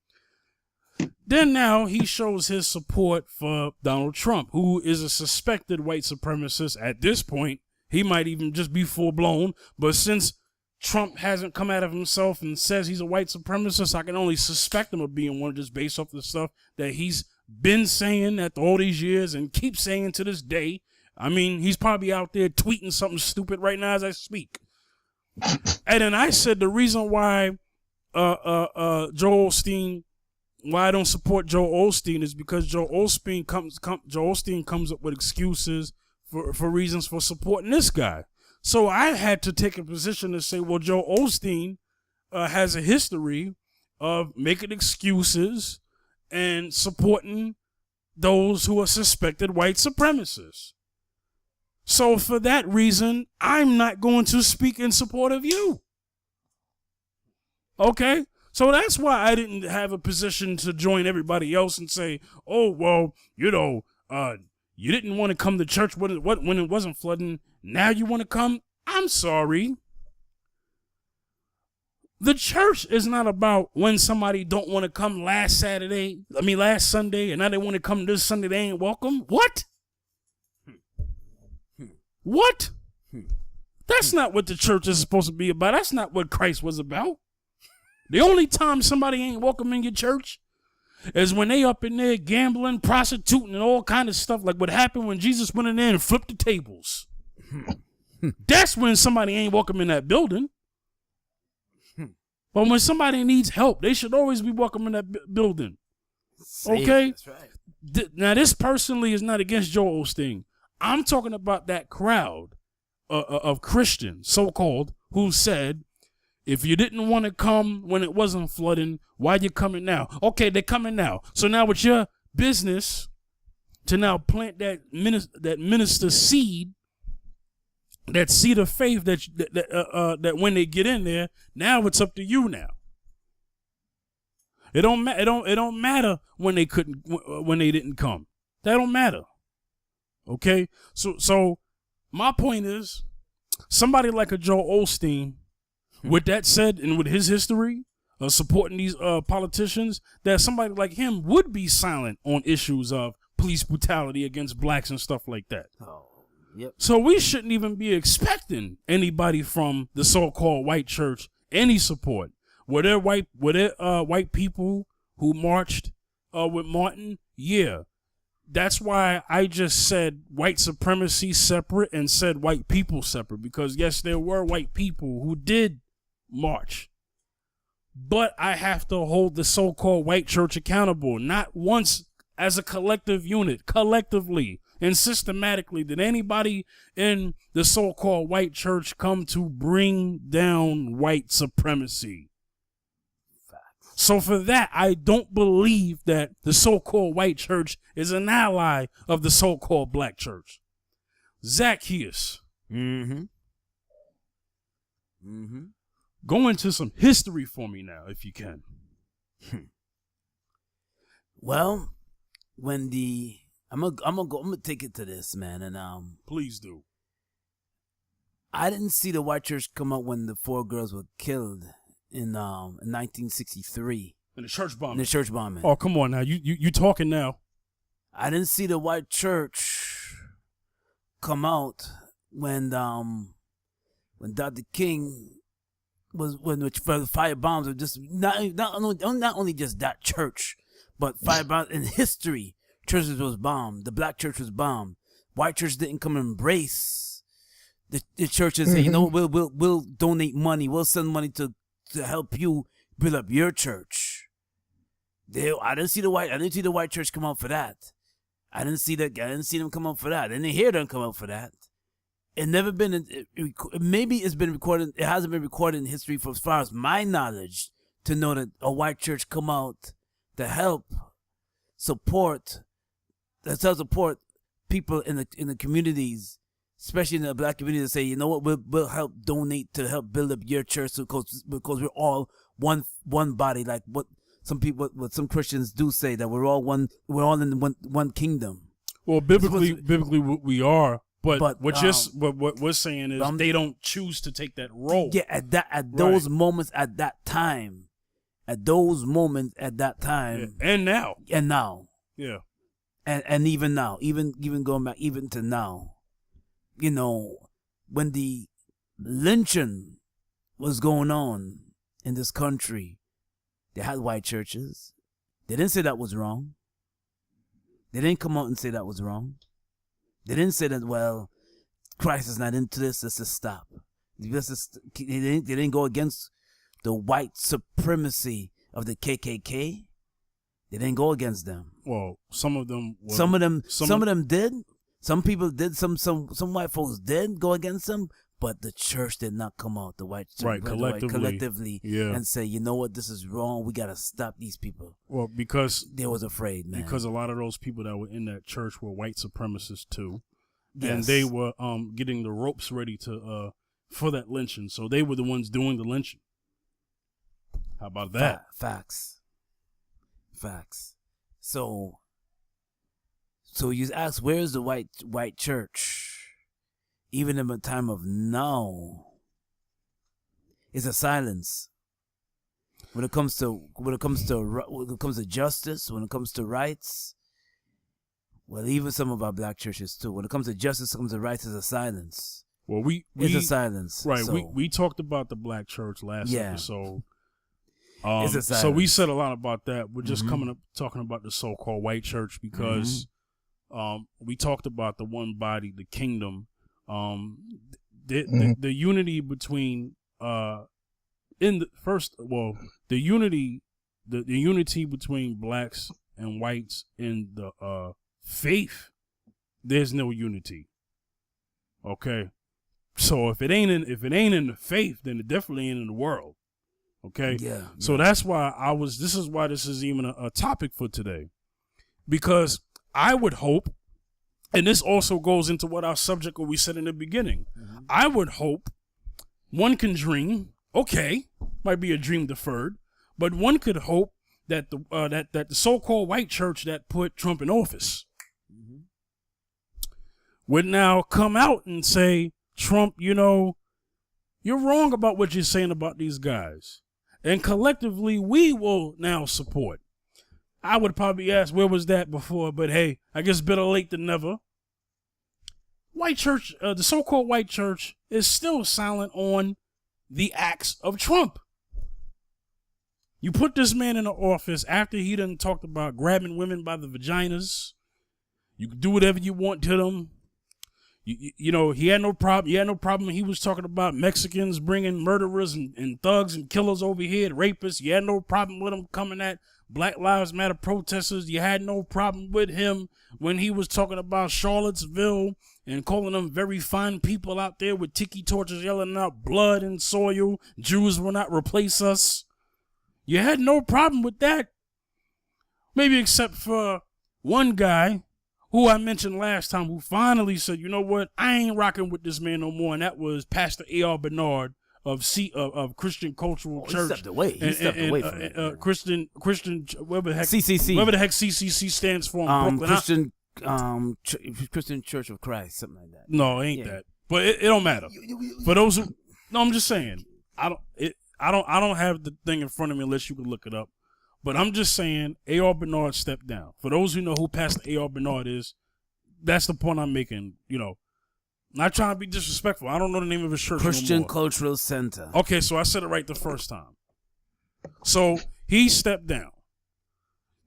Then now he shows his support for Donald Trump, who is a suspected white supremacist. At this point, he might even just be full blown. But since Trump hasn't come out of himself and says he's a white supremacist, I can only suspect him of being one just based off the stuff that he's been saying after all these years and keeps saying to this day. I mean, he's probably out there tweeting something stupid right now as I speak. And then I said the reason why Joel Osteen why I don't support Joel Osteen is because Joel Osteen comes up with excuses for reasons for supporting this guy. So I had to take a position to say, well, Joel Osteen has a history of making excuses and supporting those who are suspected white supremacists. So for that reason, I'm not going to speak in support of you. Okay? So that's why I didn't have a position to join everybody else and say, oh, well, you didn't want to come to church when it wasn't flooding. Now you want to come? I'm sorry. The church is not about when somebody don't want to come last Sunday, and now they want to come this Sunday, they ain't welcome. What? What? That's not what the church is supposed to be about. That's not what Christ was about. The only time somebody ain't welcome in your church is when they up in there gambling, prostituting, and all kind of stuff like what happened when Jesus went in there and flipped the tables. That's when somebody ain't welcome in that building. But when somebody needs help, they should always be welcome in that building. Okay? That's right. Now, this personally is not against Joel Osteen. I'm talking about that crowd of Christians, so-called, who said, if you didn't want to come when it wasn't flooding, why you coming now? Okay, they're coming now. So now it's your business to now plant that minister seed, that seed of faith that when they get in there, now it's up to you now. It don't matter when they didn't come. That don't matter. Okay? So my point is, somebody like a Joel Osteen, with that said, and with his history of supporting these politicians, that somebody like him would be silent on issues of police brutality against blacks and stuff like that. Oh, yep. So we shouldn't even be expecting anybody from the so-called white church any support. Were there white people who marched with Martin? Yeah. That's why I just said white supremacy separate and said white people separate, because yes, there were white people who did march, but I have to hold the so-called white church accountable. Not once as a collective unit, collectively and systematically did anybody in the so-called white church come to bring down white supremacy. So for that, I don't believe that the so-called white church is an ally of the so-called black church. Zaccheus. Go into some history for me now, if you can. Well, when I'm gonna take it to this, man, and please do. I didn't see the white church come out when the 4 girls were killed in 1963. In the church bombing. In the church bombing. Oh, come on now. You talking now. I didn't see the white church come out when Dr. King when the fire bombs were just not only just that church, but fire bombs in history. Churches was bombed. The black church was bombed. White church didn't come and embrace the churches. Say, we'll donate money. We'll send money to help you build up your church. I didn't see the white church come out for that. I didn't see them come out for that. I didn't hear them come out for that. It never been. Maybe it's been recorded. It hasn't been recorded in history, for as far as my knowledge, to know that a white church come out to help support people in the communities, especially in the black community, to say, you know what, we'll help donate to help build up your church, because we're all one body, like what some Christians do say, that we're all in one kingdom. Well, biblically we are, but what we're saying is they don't choose to take that role. Yeah, at those moments, at that time, yeah. and now, yeah, and even now, even going back even to now, when the lynching was going on in this country, they had white churches. They didn't say that was wrong. They didn't come out and say that was wrong. They didn't say that, well, Christ is not into this, let's just stop. They didn't go against the white supremacy of the KKK. They didn't go against them. Well, some of them did. Some people did. Some white folks did go against them, but the church did not come out. The white church, collectively, and say, you know what, this is wrong. We gotta stop these people. Well, because they was afraid, man. Because a lot of those people that were in that church were white supremacists too, and they were getting the ropes ready to for that lynching. So they were the ones doing the lynching. How about that? Facts. So you ask, where's the white church? Even in a time of now, it's a silence. When it comes to justice, when it comes to rights, well, even some of our black churches too. When it comes to justice, when it comes to rights, it's a silence. Well, it's a silence, right? So, we talked about the black church last episode. So we said a lot about that. We're just talking about the so-called white church because we talked about the one body, the kingdom, the unity between the unity between blacks and whites in the faith. There's no unity. Okay, so if it ain't in the faith, then it definitely ain't in the world. Okay. Yeah. So that's why this is why this is even a topic for today, because I would hope, and this also goes into what our subject, what we said in the beginning. I would hope one can dream. Okay, might be a dream deferred, but one could hope that the so-called white church that put Trump in office would now come out and say, Trump, you're wrong about what you're saying about these guys. And collectively, we will now support. I would probably ask, where was that before? But hey, I guess better late than never. White church, the so-called white church, is still silent on the acts of Trump. You put this man in the office after he done talked about grabbing women by the vaginas. You can do whatever you want to them. You know, he had no problem. He had no problem when he was talking about Mexicans bringing murderers and thugs and killers over here, and rapists. You had no problem with him coming at Black Lives Matter protesters. You had no problem with him when he was talking about Charlottesville and calling them very fine people out there with tiki torches yelling out blood and soil. Jews will not replace us. You had no problem with that. Maybe except for one guy who I mentioned last time, who finally said, you know what, I ain't rocking with this man no more, and that was Pastor A.R. Bernard of Christian Cultural Church. He stepped away. He stepped away from it. Christian, whatever the heck, CCC. Whatever the heck CCC stands for in Brooklyn. Christian Church of Christ, something like that. No, it ain't that. But it don't matter. For those who, no, I'm just saying, I don't have the thing in front of me unless you can look it up. But I'm just saying, A.R. Bernard stepped down. For those who know who Pastor A.R. Bernard is, that's the point I'm making. You know, not trying to be disrespectful. I don't know the name of his church Christian anymore. Cultural Center. Okay, so I said it right the first time. So he stepped down.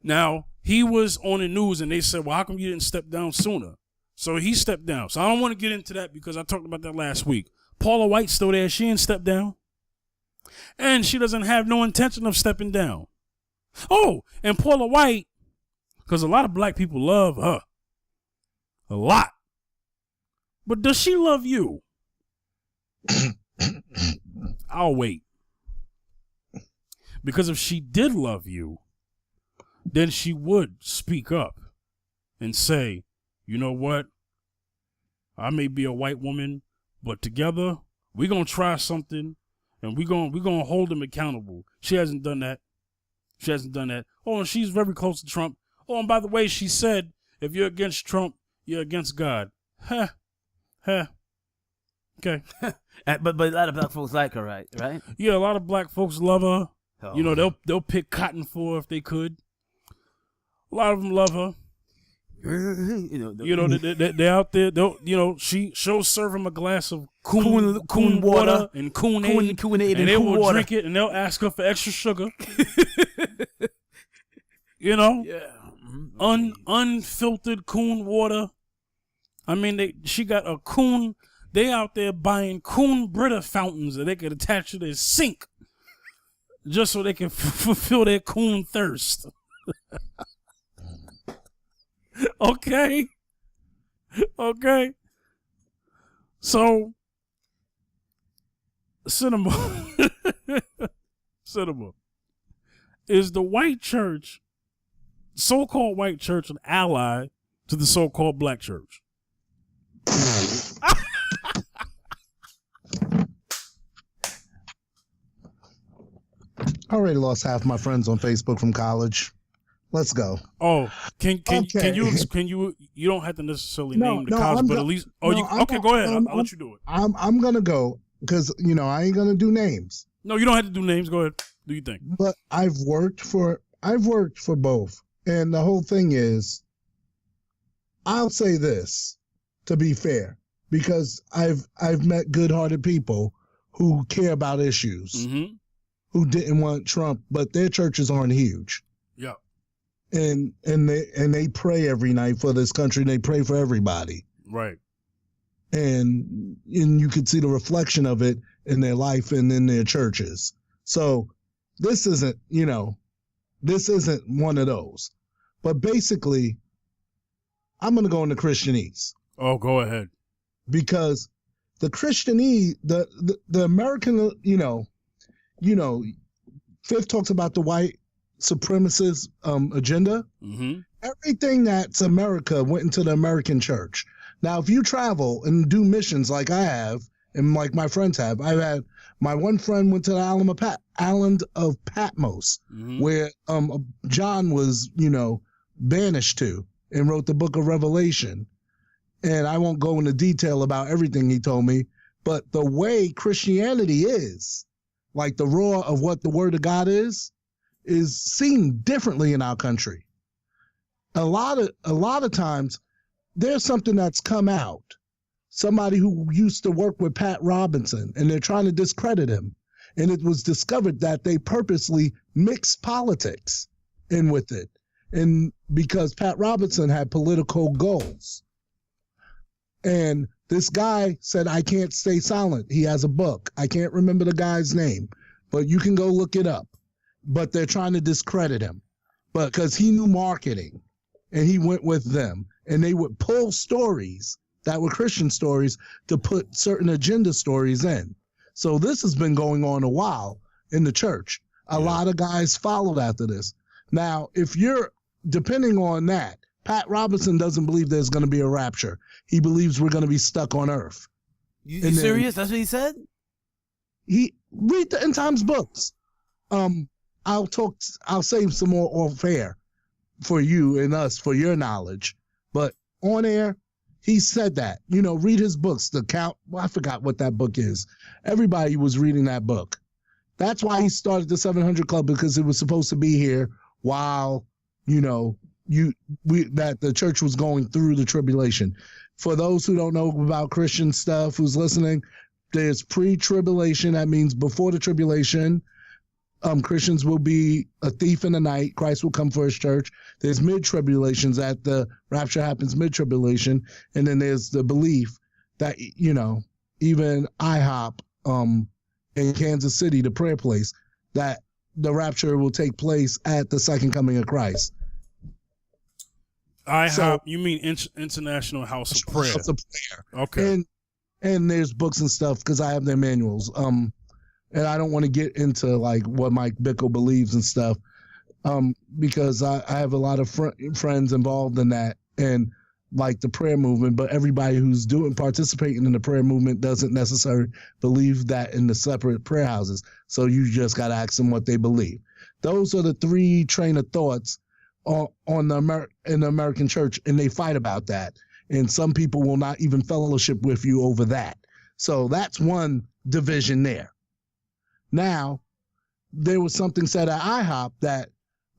Now, he was on the news and they said, well, how come you didn't step down sooner? So he stepped down. So I don't want to get into that because I talked about that last week. Paula White's still there. She ain't stepped down. And she doesn't have no intention of stepping down. Oh, and Paula White, because a lot of black people love her. A lot. But does she love you? I'll wait. Because if she did love you, then she would speak up and say, you know what? I may be a white woman, but together we're going to try something and we're going to hold them accountable. She hasn't done that. She hasn't done that. Oh, and she's very close to Trump. Oh, and by the way, she said, if you're against Trump, you're against God. Okay. But a lot of black folks like her, right? Yeah, a lot of black folks love her. Oh. You know, they'll pick cotton for her if they could. A lot of them love her. They're out there. She'll serve them a glass of coon water and Kool-Aid, and they will drink it, and they'll ask her for extra sugar. Unfiltered coon water. I mean, she got a coon. They out there buying coon Brita fountains that they could attach to their sink, just so they can fulfill their coon thirst. Okay. So, Cinema. Is the white church, so-called white church, an ally to the so-called black church? I already lost half my friends on Facebook from college. Let's go. Oh, can you don't have to necessarily name the college, but at least go ahead. I'll let you do it. I'm gonna go because I ain't gonna do names. No, you don't have to do names. Go ahead. Do you think? But I've worked for both, and the whole thing is, I'll say this to be fair, because I've met good-hearted people who care about issues, mm-hmm. who didn't want Trump, but their churches aren't huge. Yeah. And they pray every night for this country. And they pray for everybody. Right. And you could see the reflection of it in their life and in their churches. So this isn't one of those. But basically, I'm going to go into Christianese. Oh, go ahead. Because the Christianese, the American, Fifth talks about the white supremacist agenda. Mm-hmm. Everything that's America went into the American church. Now, if you travel and do missions like I have, and like my friends have, I've had my one friend went to the island of Patmos, mm-hmm. where John was, banished to, and wrote the book of Revelation. And I won't go into detail about everything he told me, but the way Christianity is, like the raw of what the Word of God is seen differently in our country. A lot of times, there's something that's come out. Somebody who used to work with Pat Robinson, and they're trying to discredit him. And it was discovered that they purposely mixed politics in with it. And because Pat Robinson had political goals. And this guy said, I can't stay silent. He has a book. I can't remember the guy's name, but you can go look it up. But they're trying to discredit him. But because he knew marketing, and he went with them, and they would pull stories that were Christian stories to put certain agenda stories in. So this has been going on a while in the church. A lot of guys followed after this. Now, if you're depending on that, Pat Robinson doesn't believe there's going to be a rapture. He believes we're going to be stuck on earth. You serious? That's what he said? He read the End Times books. I'll save some more off air for you and us for your knowledge. But on air, he said that. Read his books. I forgot what that book is. Everybody was reading that book. That's why he started the 700 Club, because it was supposed to be here while, that the church was going through the tribulation. For those who don't know about Christian stuff, who's listening, there's pre-tribulation. That means before the tribulation. Christians will be a thief in the night. Christ will come for his church. There's mid-tribulations, that the rapture happens mid-tribulation. And then there's the belief that, even IHOP in Kansas City, the prayer place, that the rapture will take place at the second coming of Christ. IHOP, you mean International House of Prayer? House of Prayer. Okay. And there's books and stuff, because I have their manuals. And I don't want to get into like what Mike Bickle believes and stuff, because I have a lot of friends involved in that, and like the prayer movement. But everybody who's participating in the prayer movement doesn't necessarily believe that in the separate prayer houses. So you just got to ask them what they believe. Those are the three train of thoughts in the American church, and they fight about that. And some people will not even fellowship with you over that. So that's one division there. Now, there was something said at IHOP that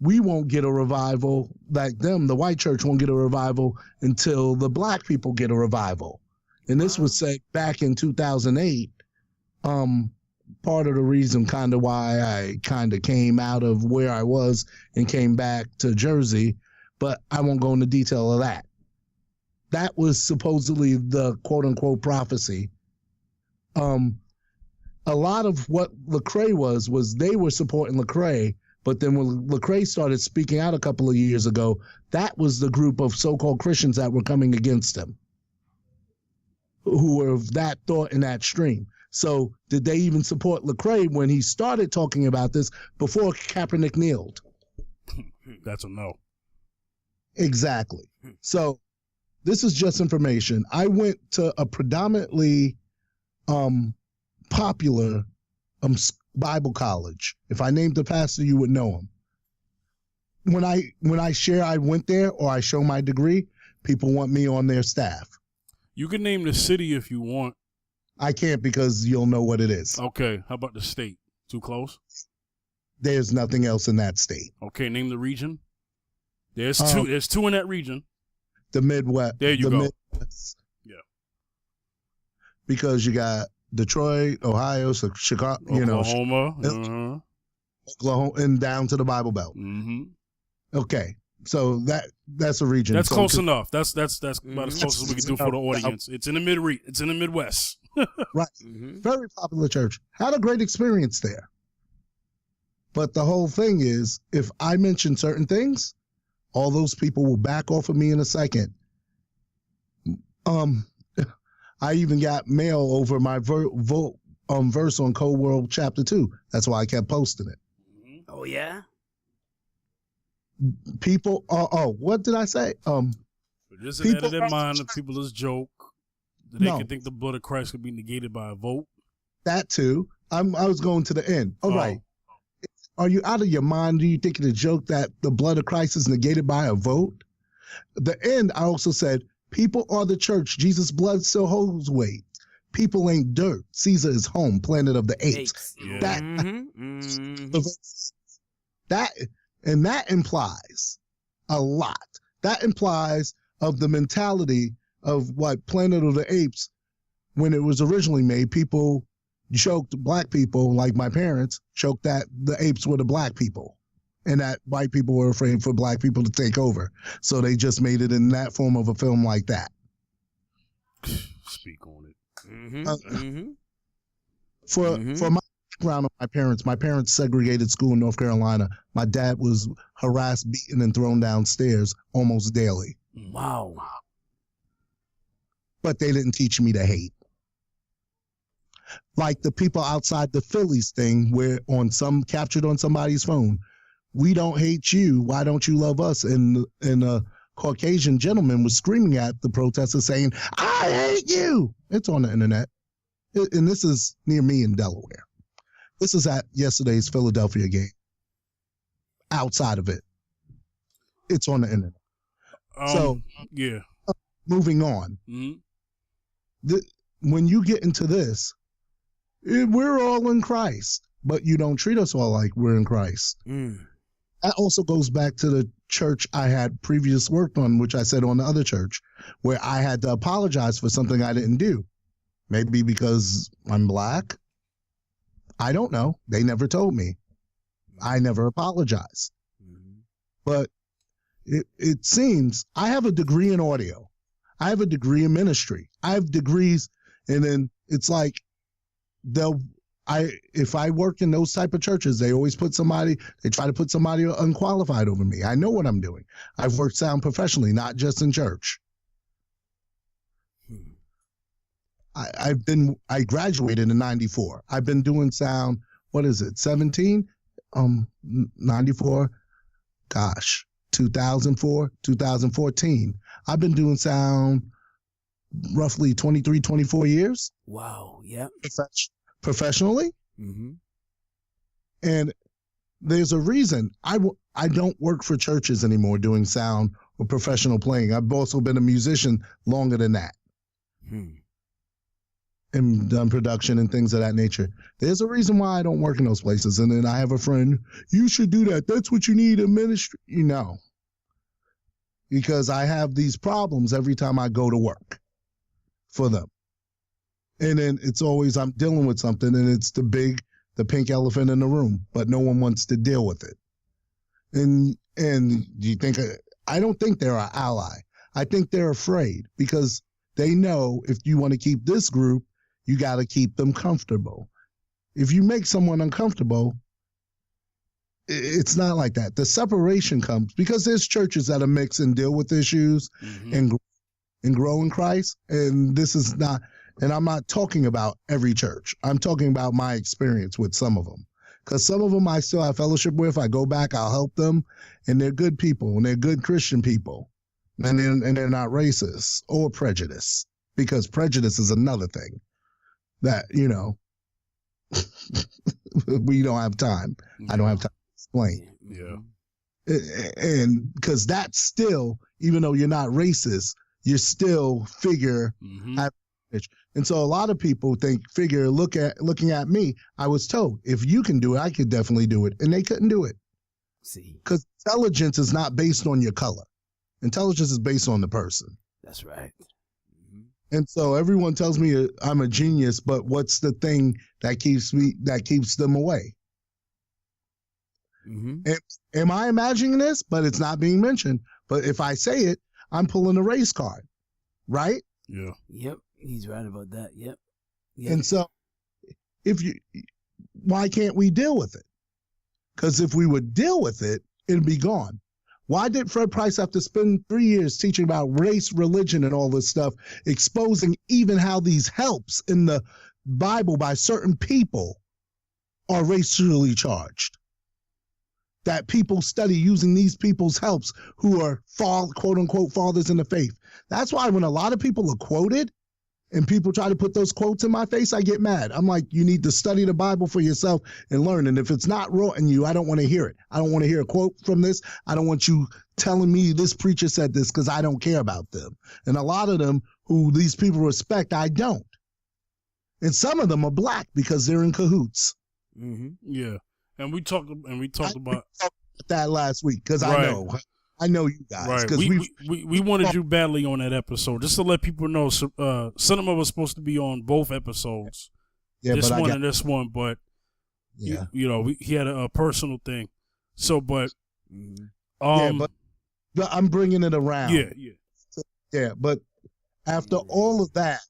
we won't get a revival like them. The white church won't get a revival until the black people get a revival. And this was said back in 2008. Part of the reason kind of why I kind of came out of where I was and came back to Jersey, but I won't go into detail of that. That was supposedly the quote unquote prophecy. A lot of what Lecrae was they were supporting Lecrae But then when Lecrae started speaking out a couple of years ago, that was the group of so-called Christians that were coming against him, who were of that thought and that stream. So did they even support Lecrae when he started talking about this before Kaepernick kneeled? That's a no. Exactly. So this is just information. I went to a predominantly popular Bible college. If I named the pastor, you would know him. When I share I went there or I show my degree, people want me on their staff. You can name the city if you want. I can't because you'll know what it is. Okay. How about the state? Too close? There's nothing else in that state. Okay. Name the region. There's two. There's two in that region. The Midwest. There you go. Midwest. Yeah. Because you got Detroit, Ohio, Chicago, Oklahoma, Oklahoma, and down to the Bible Belt. Mm-hmm. Okay. So that's a region. That's close enough. That's about as close as we can do for the audience. It's in the It's in the Midwest. Right. Very popular church. Had a great experience there. But the whole thing is, if I mention certain things, all those people will back off of me in a second. I even got mail over my verse on Cold World Chapter 2. That's why I kept posting it. Oh yeah. People, what did I say? Just an edited mind of people's joke that they can think the blood of Christ could be negated by a vote. That too. I was going to the end. All right. Are you out of your mind? Do you think it's a joke that the blood of Christ is negated by a vote? The end, I also said, people are the church. Jesus' blood still holds weight. People ain't dirt. Caesar is home, planet of the apes. Yeah. That implies a lot. That implies of the mentality of what Planet of the Apes, when it was originally made, people joked, black people, like my parents, joked that the apes were the black people and that white people were afraid for black people to take over. So they just made it in that form of a film like that. Speak on it. For my background of my parents segregated school in North Carolina. My dad was harassed, beaten, and thrown downstairs almost daily. Wow. But they didn't teach me to hate. Like the people outside the Phillies thing, where captured on somebody's phone, we don't hate you. Why don't you love us? And a Caucasian gentleman was screaming at the protesters saying, I hate you. It's on the internet. And this is near me in Delaware. This is at yesterday's Philadelphia game. Outside of it, it's on the internet. Moving on. When you get into this, we're all in Christ, but you don't treat us all like we're in Christ. That also goes back to the church I had previous worked on, which I said on the other church, where I had to apologize for something I didn't do. Maybe because I'm black. I don't know. They never told me. I never apologized. But it seems I have a degree in audio. I have a degree in ministry. I have degrees, and then it's like if I work in those type of churches, they always try to put somebody unqualified over me. I know what I'm doing. I've worked sound professionally, not just in church. I graduated in 94. I've been doing sound, 17? 94, 2004, 2014. I've been doing sound roughly 23, 24 years. Wow, yeah. Professionally. And there's a reason I don't work for churches anymore doing sound or professional playing. I've also been a musician longer than that. And done production and things of that nature. There's a reason why I don't work in those places. And then I have a friend, you should do that. That's what you need in ministry. Because I have these problems every time I go to work for them. And then it's always I'm dealing with something, and it's the pink elephant in the room, but no one wants to deal with it. And do you think, I don't think they're our ally. I think they're afraid because they know if you want to keep this group, you got to keep them comfortable. If you make someone uncomfortable, it's not like that. The separation comes because there's churches that are mixed and deal with issues and grow in Christ. And this is not, and I'm not talking about every church. I'm talking about my experience with some of them. Because some of them I still have fellowship with. I go back, I'll help them, and they're good people, and they're good Christian people, and they're not racist or prejudiced, because prejudice is another thing that, we don't have time. I don't have time to explain. Yeah. And because that's still, even though you're not racist, you still figure and so a lot of people looking at me, I was told, if you can do it, I could definitely do it. And they couldn't do it. See, because intelligence is not based on your color. Intelligence is based on the person. That's right. And so everyone tells me I'm a genius, but what's the thing that keeps them away? Am I imagining this? But it's not being mentioned. But if I say it, I'm pulling a race card, right? Yeah. Yep. He's right about that. Yep. And so why can't we deal with it? Because if we would deal with it, it'd be gone. Why did Fred Price have to spend 3 years teaching about race, religion, and all this stuff, exposing even how these helps in the Bible by certain people are racially charged? That people study using these people's helps who are quote unquote fathers in the faith. That's why when a lot of people are quoted and people try to put those quotes in my face, I get mad. I'm like, you need to study the Bible for yourself and learn. And if it's not raw in you, I don't want to hear it. I don't want to hear a quote from this. I don't want you telling me this preacher said this, because I don't care about them. And a lot of them who these people respect, I don't. And some of them are black because they're in cahoots. Yeah. And we talked about that last week because I know you guys. Right. We wanted you badly on that episode, just to let people know. Cinema was supposed to be on both episodes. Yeah, this one and this one, but he had a personal thing. So, but but I'm bringing it around. Yeah. But after all of that,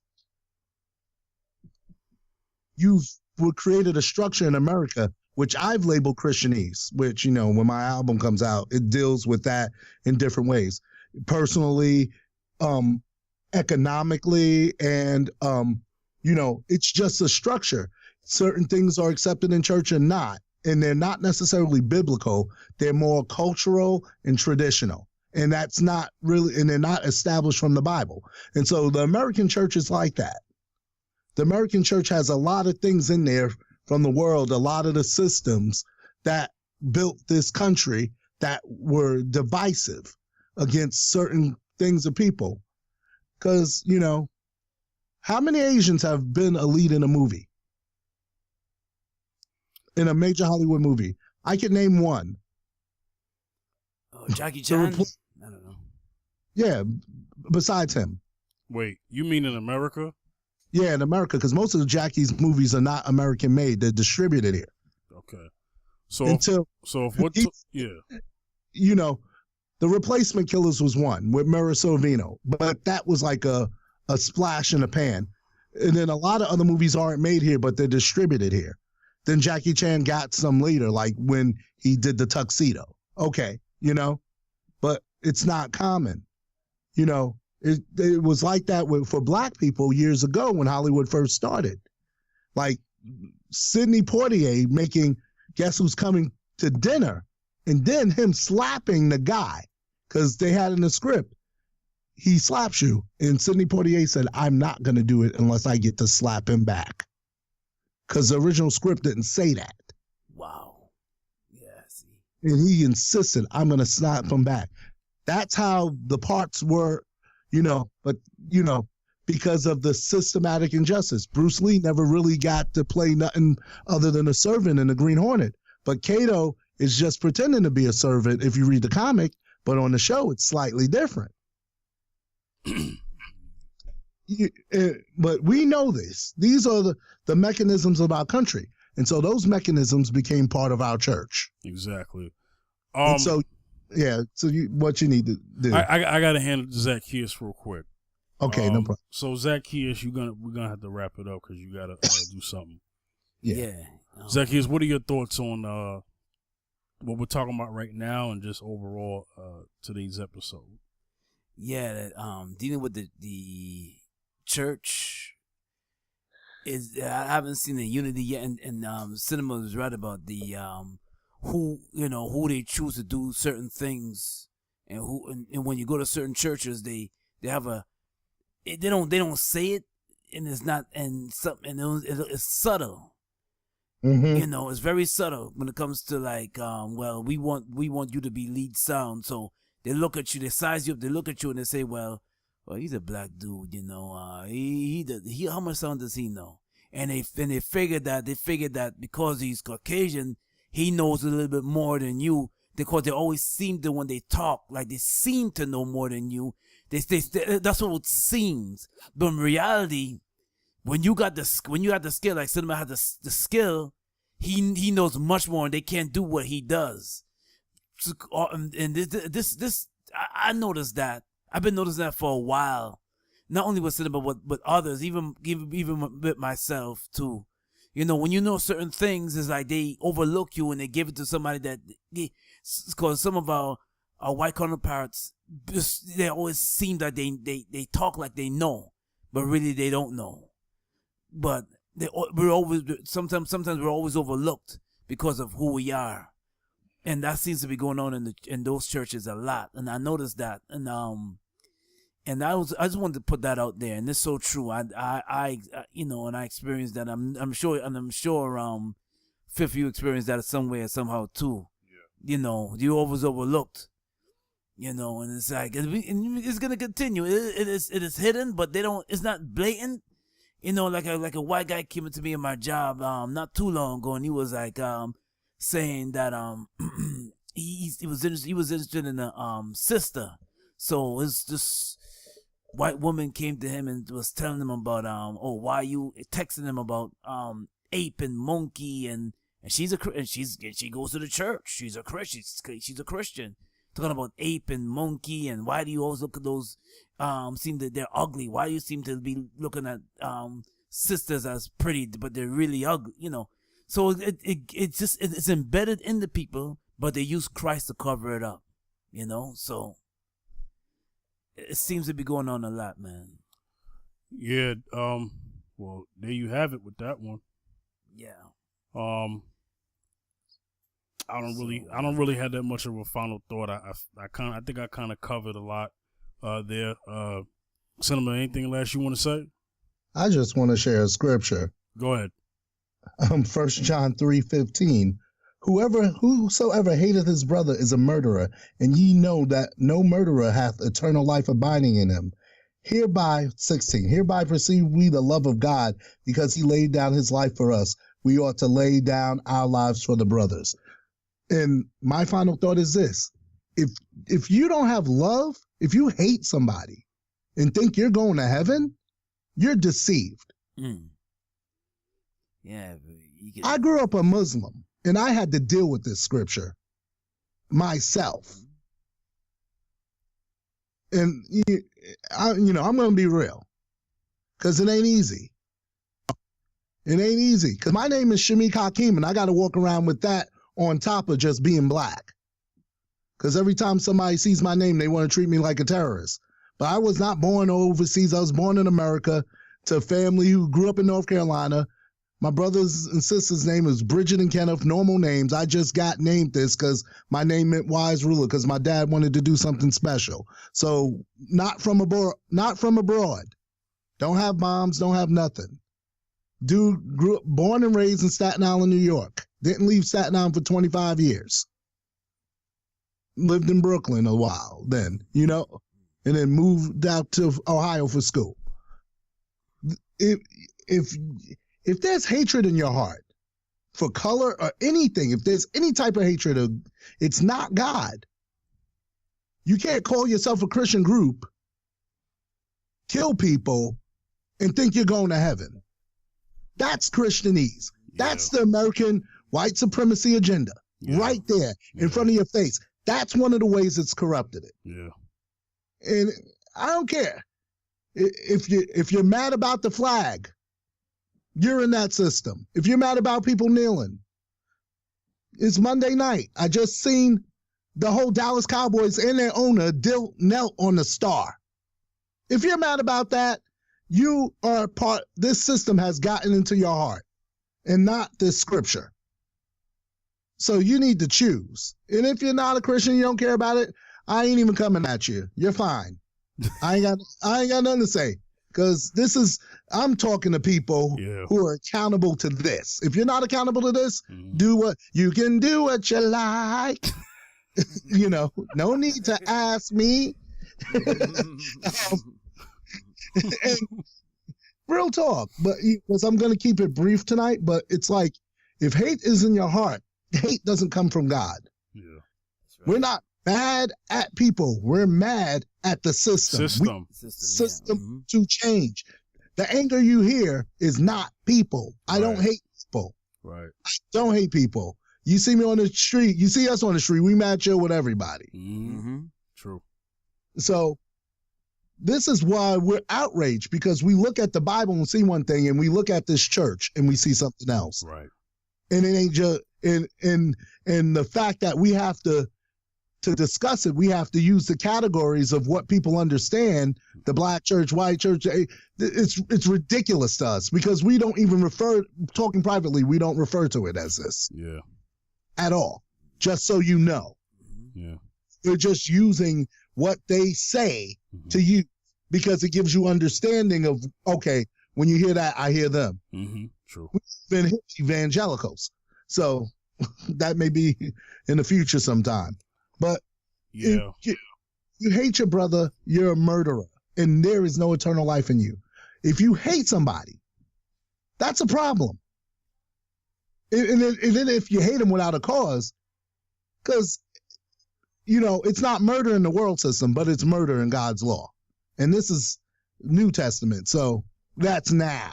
you've created a structure in America, which I've labeled Christianese, which, when my album comes out, it deals with that in different ways. Personally, economically, and, it's just a structure. Certain things are accepted in church and not, and they're not necessarily biblical. They're more cultural and traditional. And that's not really, and they're not established from the Bible. And so the American church is like that. The American church has a lot of things in there from the world, a lot of the systems that built this country that were divisive against certain things of people. Because, how many Asians have been a lead in a movie? In a major Hollywood movie? I could name one. Oh, Jackie Chan? I don't know. Yeah, besides him. Wait, you mean in America? Yeah, in America, because most of the Jackie's movies are not American made; they're distributed here. Okay, The Replacement Killers was one with Mira Sorvino, but that was like a splash in the pan. And then a lot of other movies aren't made here, but they're distributed here. Then Jackie Chan got some later, like when he did The Tuxedo. Okay, but it's not common, It was like that for black people years ago when Hollywood first started. Like Sidney Poitier making Guess Who's Coming to Dinner, and then him slapping the guy because they had in the script, he slaps you. And Sidney Poitier said, I'm not going to do it unless I get to slap him back. Because the original script didn't say that. Wow. Yeah, see. And he insisted, I'm going to slap him back. That's how the parts were. Because of the systematic injustice. Bruce Lee never really got to play nothing other than a servant in the Green Hornet. But Kato is just pretending to be a servant if you read the comic, but on the show it's slightly different. But we know this. These are the mechanisms of our country. And so those mechanisms became part of our church. Exactly. What you need to do. I got to hand it to Zaccheus real quick. Okay, no problem. So Zaccheus, we're gonna have to wrap it up because you gotta do something. Yeah. Zaccheus, what are your thoughts on what we're talking about right now and just overall today's episode. Yeah, that dealing with the church is, I haven't seen the unity yet, and Cinema was right about the who they choose to do certain things, and when you go to certain churches, they have they don't say it, and it's not, and something, it's subtle. Mm-hmm. It's very subtle when it comes to like, well, we want you to be lead sound, so they look at you, they size you up, they look at you, and they say, well, he's a black dude, he how much sound does he know? And they figured that because he's Caucasian, he knows a little bit more than you, because they always seem to, when they talk, like they seem to know more than you. That's what it seems, but in reality, when you got the skill, like Cinema has the skill, he knows much more, and they can't do what he does. So, and this I noticed that. I've been noticing that for a while, not only with Cinema, but with others, even with myself too. When you know certain things, it's like they overlook you and they give it to somebody that, because some of our white counterparts, they always seem that they talk like they know, but really they don't know. But sometimes we're always overlooked because of who we are, and that seems to be going on in those churches a lot. And I noticed that, and I just wanted to put that out there, and it's so true. And I experienced that. I'm sure Fifth, you experienced that some way or somehow too. Yeah. You always overlooked. And it's like it's gonna continue. It is hidden, but they don't. It's not blatant. Like a white guy came into me in my job not too long ago, and he was like saying that he was interested in a sister. So it's this white woman came to him and was telling him about why you texting him about ape and monkey, and she goes to the church. She's a Christian. Talking about ape and monkey, and why do you always look at those seem that they're ugly? Why do you seem to be looking at sisters as pretty, but they're really ugly? So it's embedded in the people, but they use Christ to cover it up. So it seems to be going on a lot, man. Yeah. Well, there you have it with that one. Yeah. I don't really have that much of a final thought. I think I kind of covered a lot there. Cinema, anything last you want to say? I just want to share a scripture. Go ahead. 1 John 3:15. Whosoever hateth his brother is a murderer, and ye know that no murderer hath eternal life abiding in him. Hereby perceive we the love of God, because he laid down his life for us. We ought to lay down our lives for the brothers. And my final thought is this: if you don't have love, if you hate somebody and think you're going to heaven, you're deceived. Yeah, I grew up a Muslim, and I had to deal with this scripture myself. And I'm going to be real, because it ain't easy. It ain't easy, because my name is Shamik Hakeem, and I got to walk around with that on top of just being black. Because every time somebody sees my name, they want to treat me like a terrorist. But I was not born overseas. I was born in America to a family who grew up in North Carolina. My brothers and sisters' name is Bridget and Kenneth, normal names. I just got named this because my name meant wise ruler, because my dad wanted to do something special. So not from abroad. Don't have moms, don't have nothing. Dude grew up, born and raised in Staten Island, New York. Didn't leave Staten Island for 25 years. Lived in Brooklyn a while then, and then moved out to Ohio for school. If there's hatred in your heart for color or anything, if there's any type of hatred, it's not God. You can't call yourself a Christian group, kill people, and think you're going to heaven. That's Christianese. Yeah. That's the American white supremacy agenda, right there in front of your face. That's one of the ways it's corrupted it. Yeah. And I don't care. If you're mad about the flag, you're in that system. If you're mad about people kneeling, It's Monday night. I just seen the whole Dallas Cowboys and their owner knelt on the star. If you're mad about that, you are this system has gotten into your heart and not this scripture. So you need to choose. And if you're not a Christian, you don't care about it, I ain't even coming at you. You're fine. I ain't got nothing to say. Because I'm talking to people who are accountable to this. If you're not accountable to this, you can do what you like. No need to ask me. And real talk, but because I'm going to keep it brief tonight, but it's like, if hate is in your heart, hate doesn't come from God. Yeah, right. We're not mad at people. We're mad at the system. System to change. The anger you hear is not people. Right. I don't hate people. Right. I don't hate people. You see me on the street. You see us on the street. We match up with everybody. Mm-hmm. True. So this is why we're outraged, because we look at the Bible and see one thing, and we look at this church and we see something else. Right. And it ain't just in the fact that we have to discuss it, we have to use the categories of what people understand, the black church, white church. It's ridiculous to us, because we don't even talking privately, we don't refer to it as this. Yeah. At all. Just so you know. Yeah. They're just using what they say to you, because it gives you understanding of, okay, when you hear that, I hear them. Mm-hmm. True. We've been evangelicals. So that may be in the future sometime. But if you hate your brother, you're a murderer, and there is no eternal life in you. If you hate somebody, that's a problem. And then if you hate them without a cause, because, it's not murder in the world system, but it's murder in God's law. And this is New Testament, so that's now.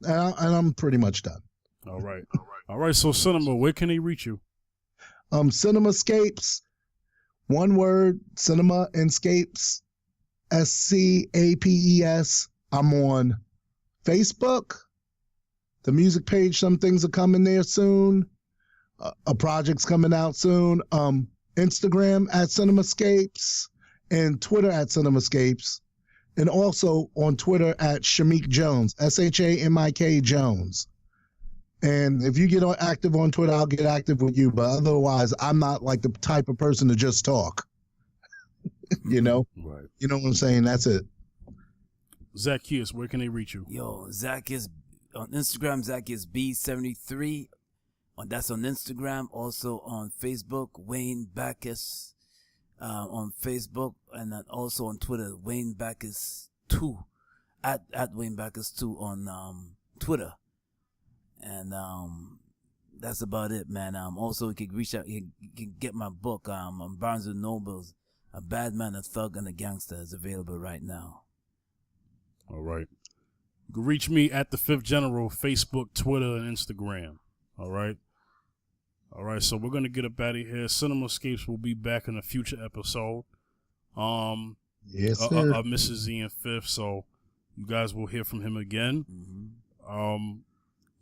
And I'm pretty much done. All right. So, Cinema, where can they reach you? Cinemascapes, one word, Cinemascapes, SCAPES. I'm on Facebook, the music page. Some things are coming there soon. A project's coming out soon. Instagram at Cinemascapes and Twitter at Cinemascapes, and also on Twitter at Shamik Jones, SHAMIK Jones. And if you get active on Twitter, I'll get active with you. But otherwise, I'm not like the type of person to just talk. Right. You know what I'm saying? That's it. Zaccheus, where can they reach you? Yo, Zaccheus on Instagram, Zaccheus B73. That's on Instagram. Also on Facebook, Wayne Backus on Facebook, and then also on Twitter, Wayne Backus 2 at Wayne Backus 2 on Twitter. And that's about it, man. Also, you can reach out. You can get my book on Barnes & Noble's A Bad Man, a Thug, and a Gangster. Is available right now. All right. You can reach me at The Fifth General, Facebook, Twitter, and Instagram. All right. So we're going to get up out of here. Cinemascapes will be back in a future episode. Yes, sir. Mrs. Z and Fifth. So you guys will hear from him again. Mm-hmm.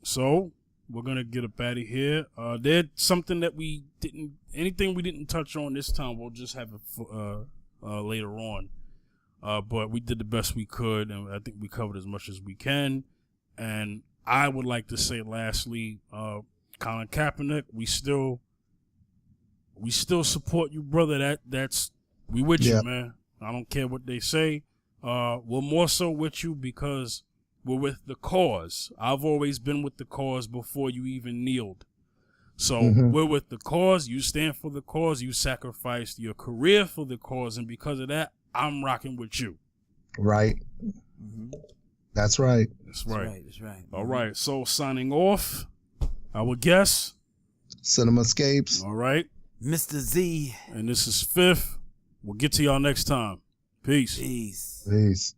So we're going to get up out of here. There's something that anything we didn't touch on this time, we'll just have it for, later on. But we did the best we could, and I think we covered as much as we can. And I would like to say, lastly, Colin Kaepernick, we still support you, brother. We with you, man. I don't care what they say. We're more so with you because we're with the cause. I've always been with the cause before you even kneeled. So we're with the cause. You stand for the cause. You sacrificed your career for the cause, and because of that, I'm rocking with you. Right. That's right. That's right. That's right. All right. So signing off, our guest, Cinemascapes. All right. Mr. Z. And this is Fifth. We'll get to y'all next time. Peace. Peace. Peace.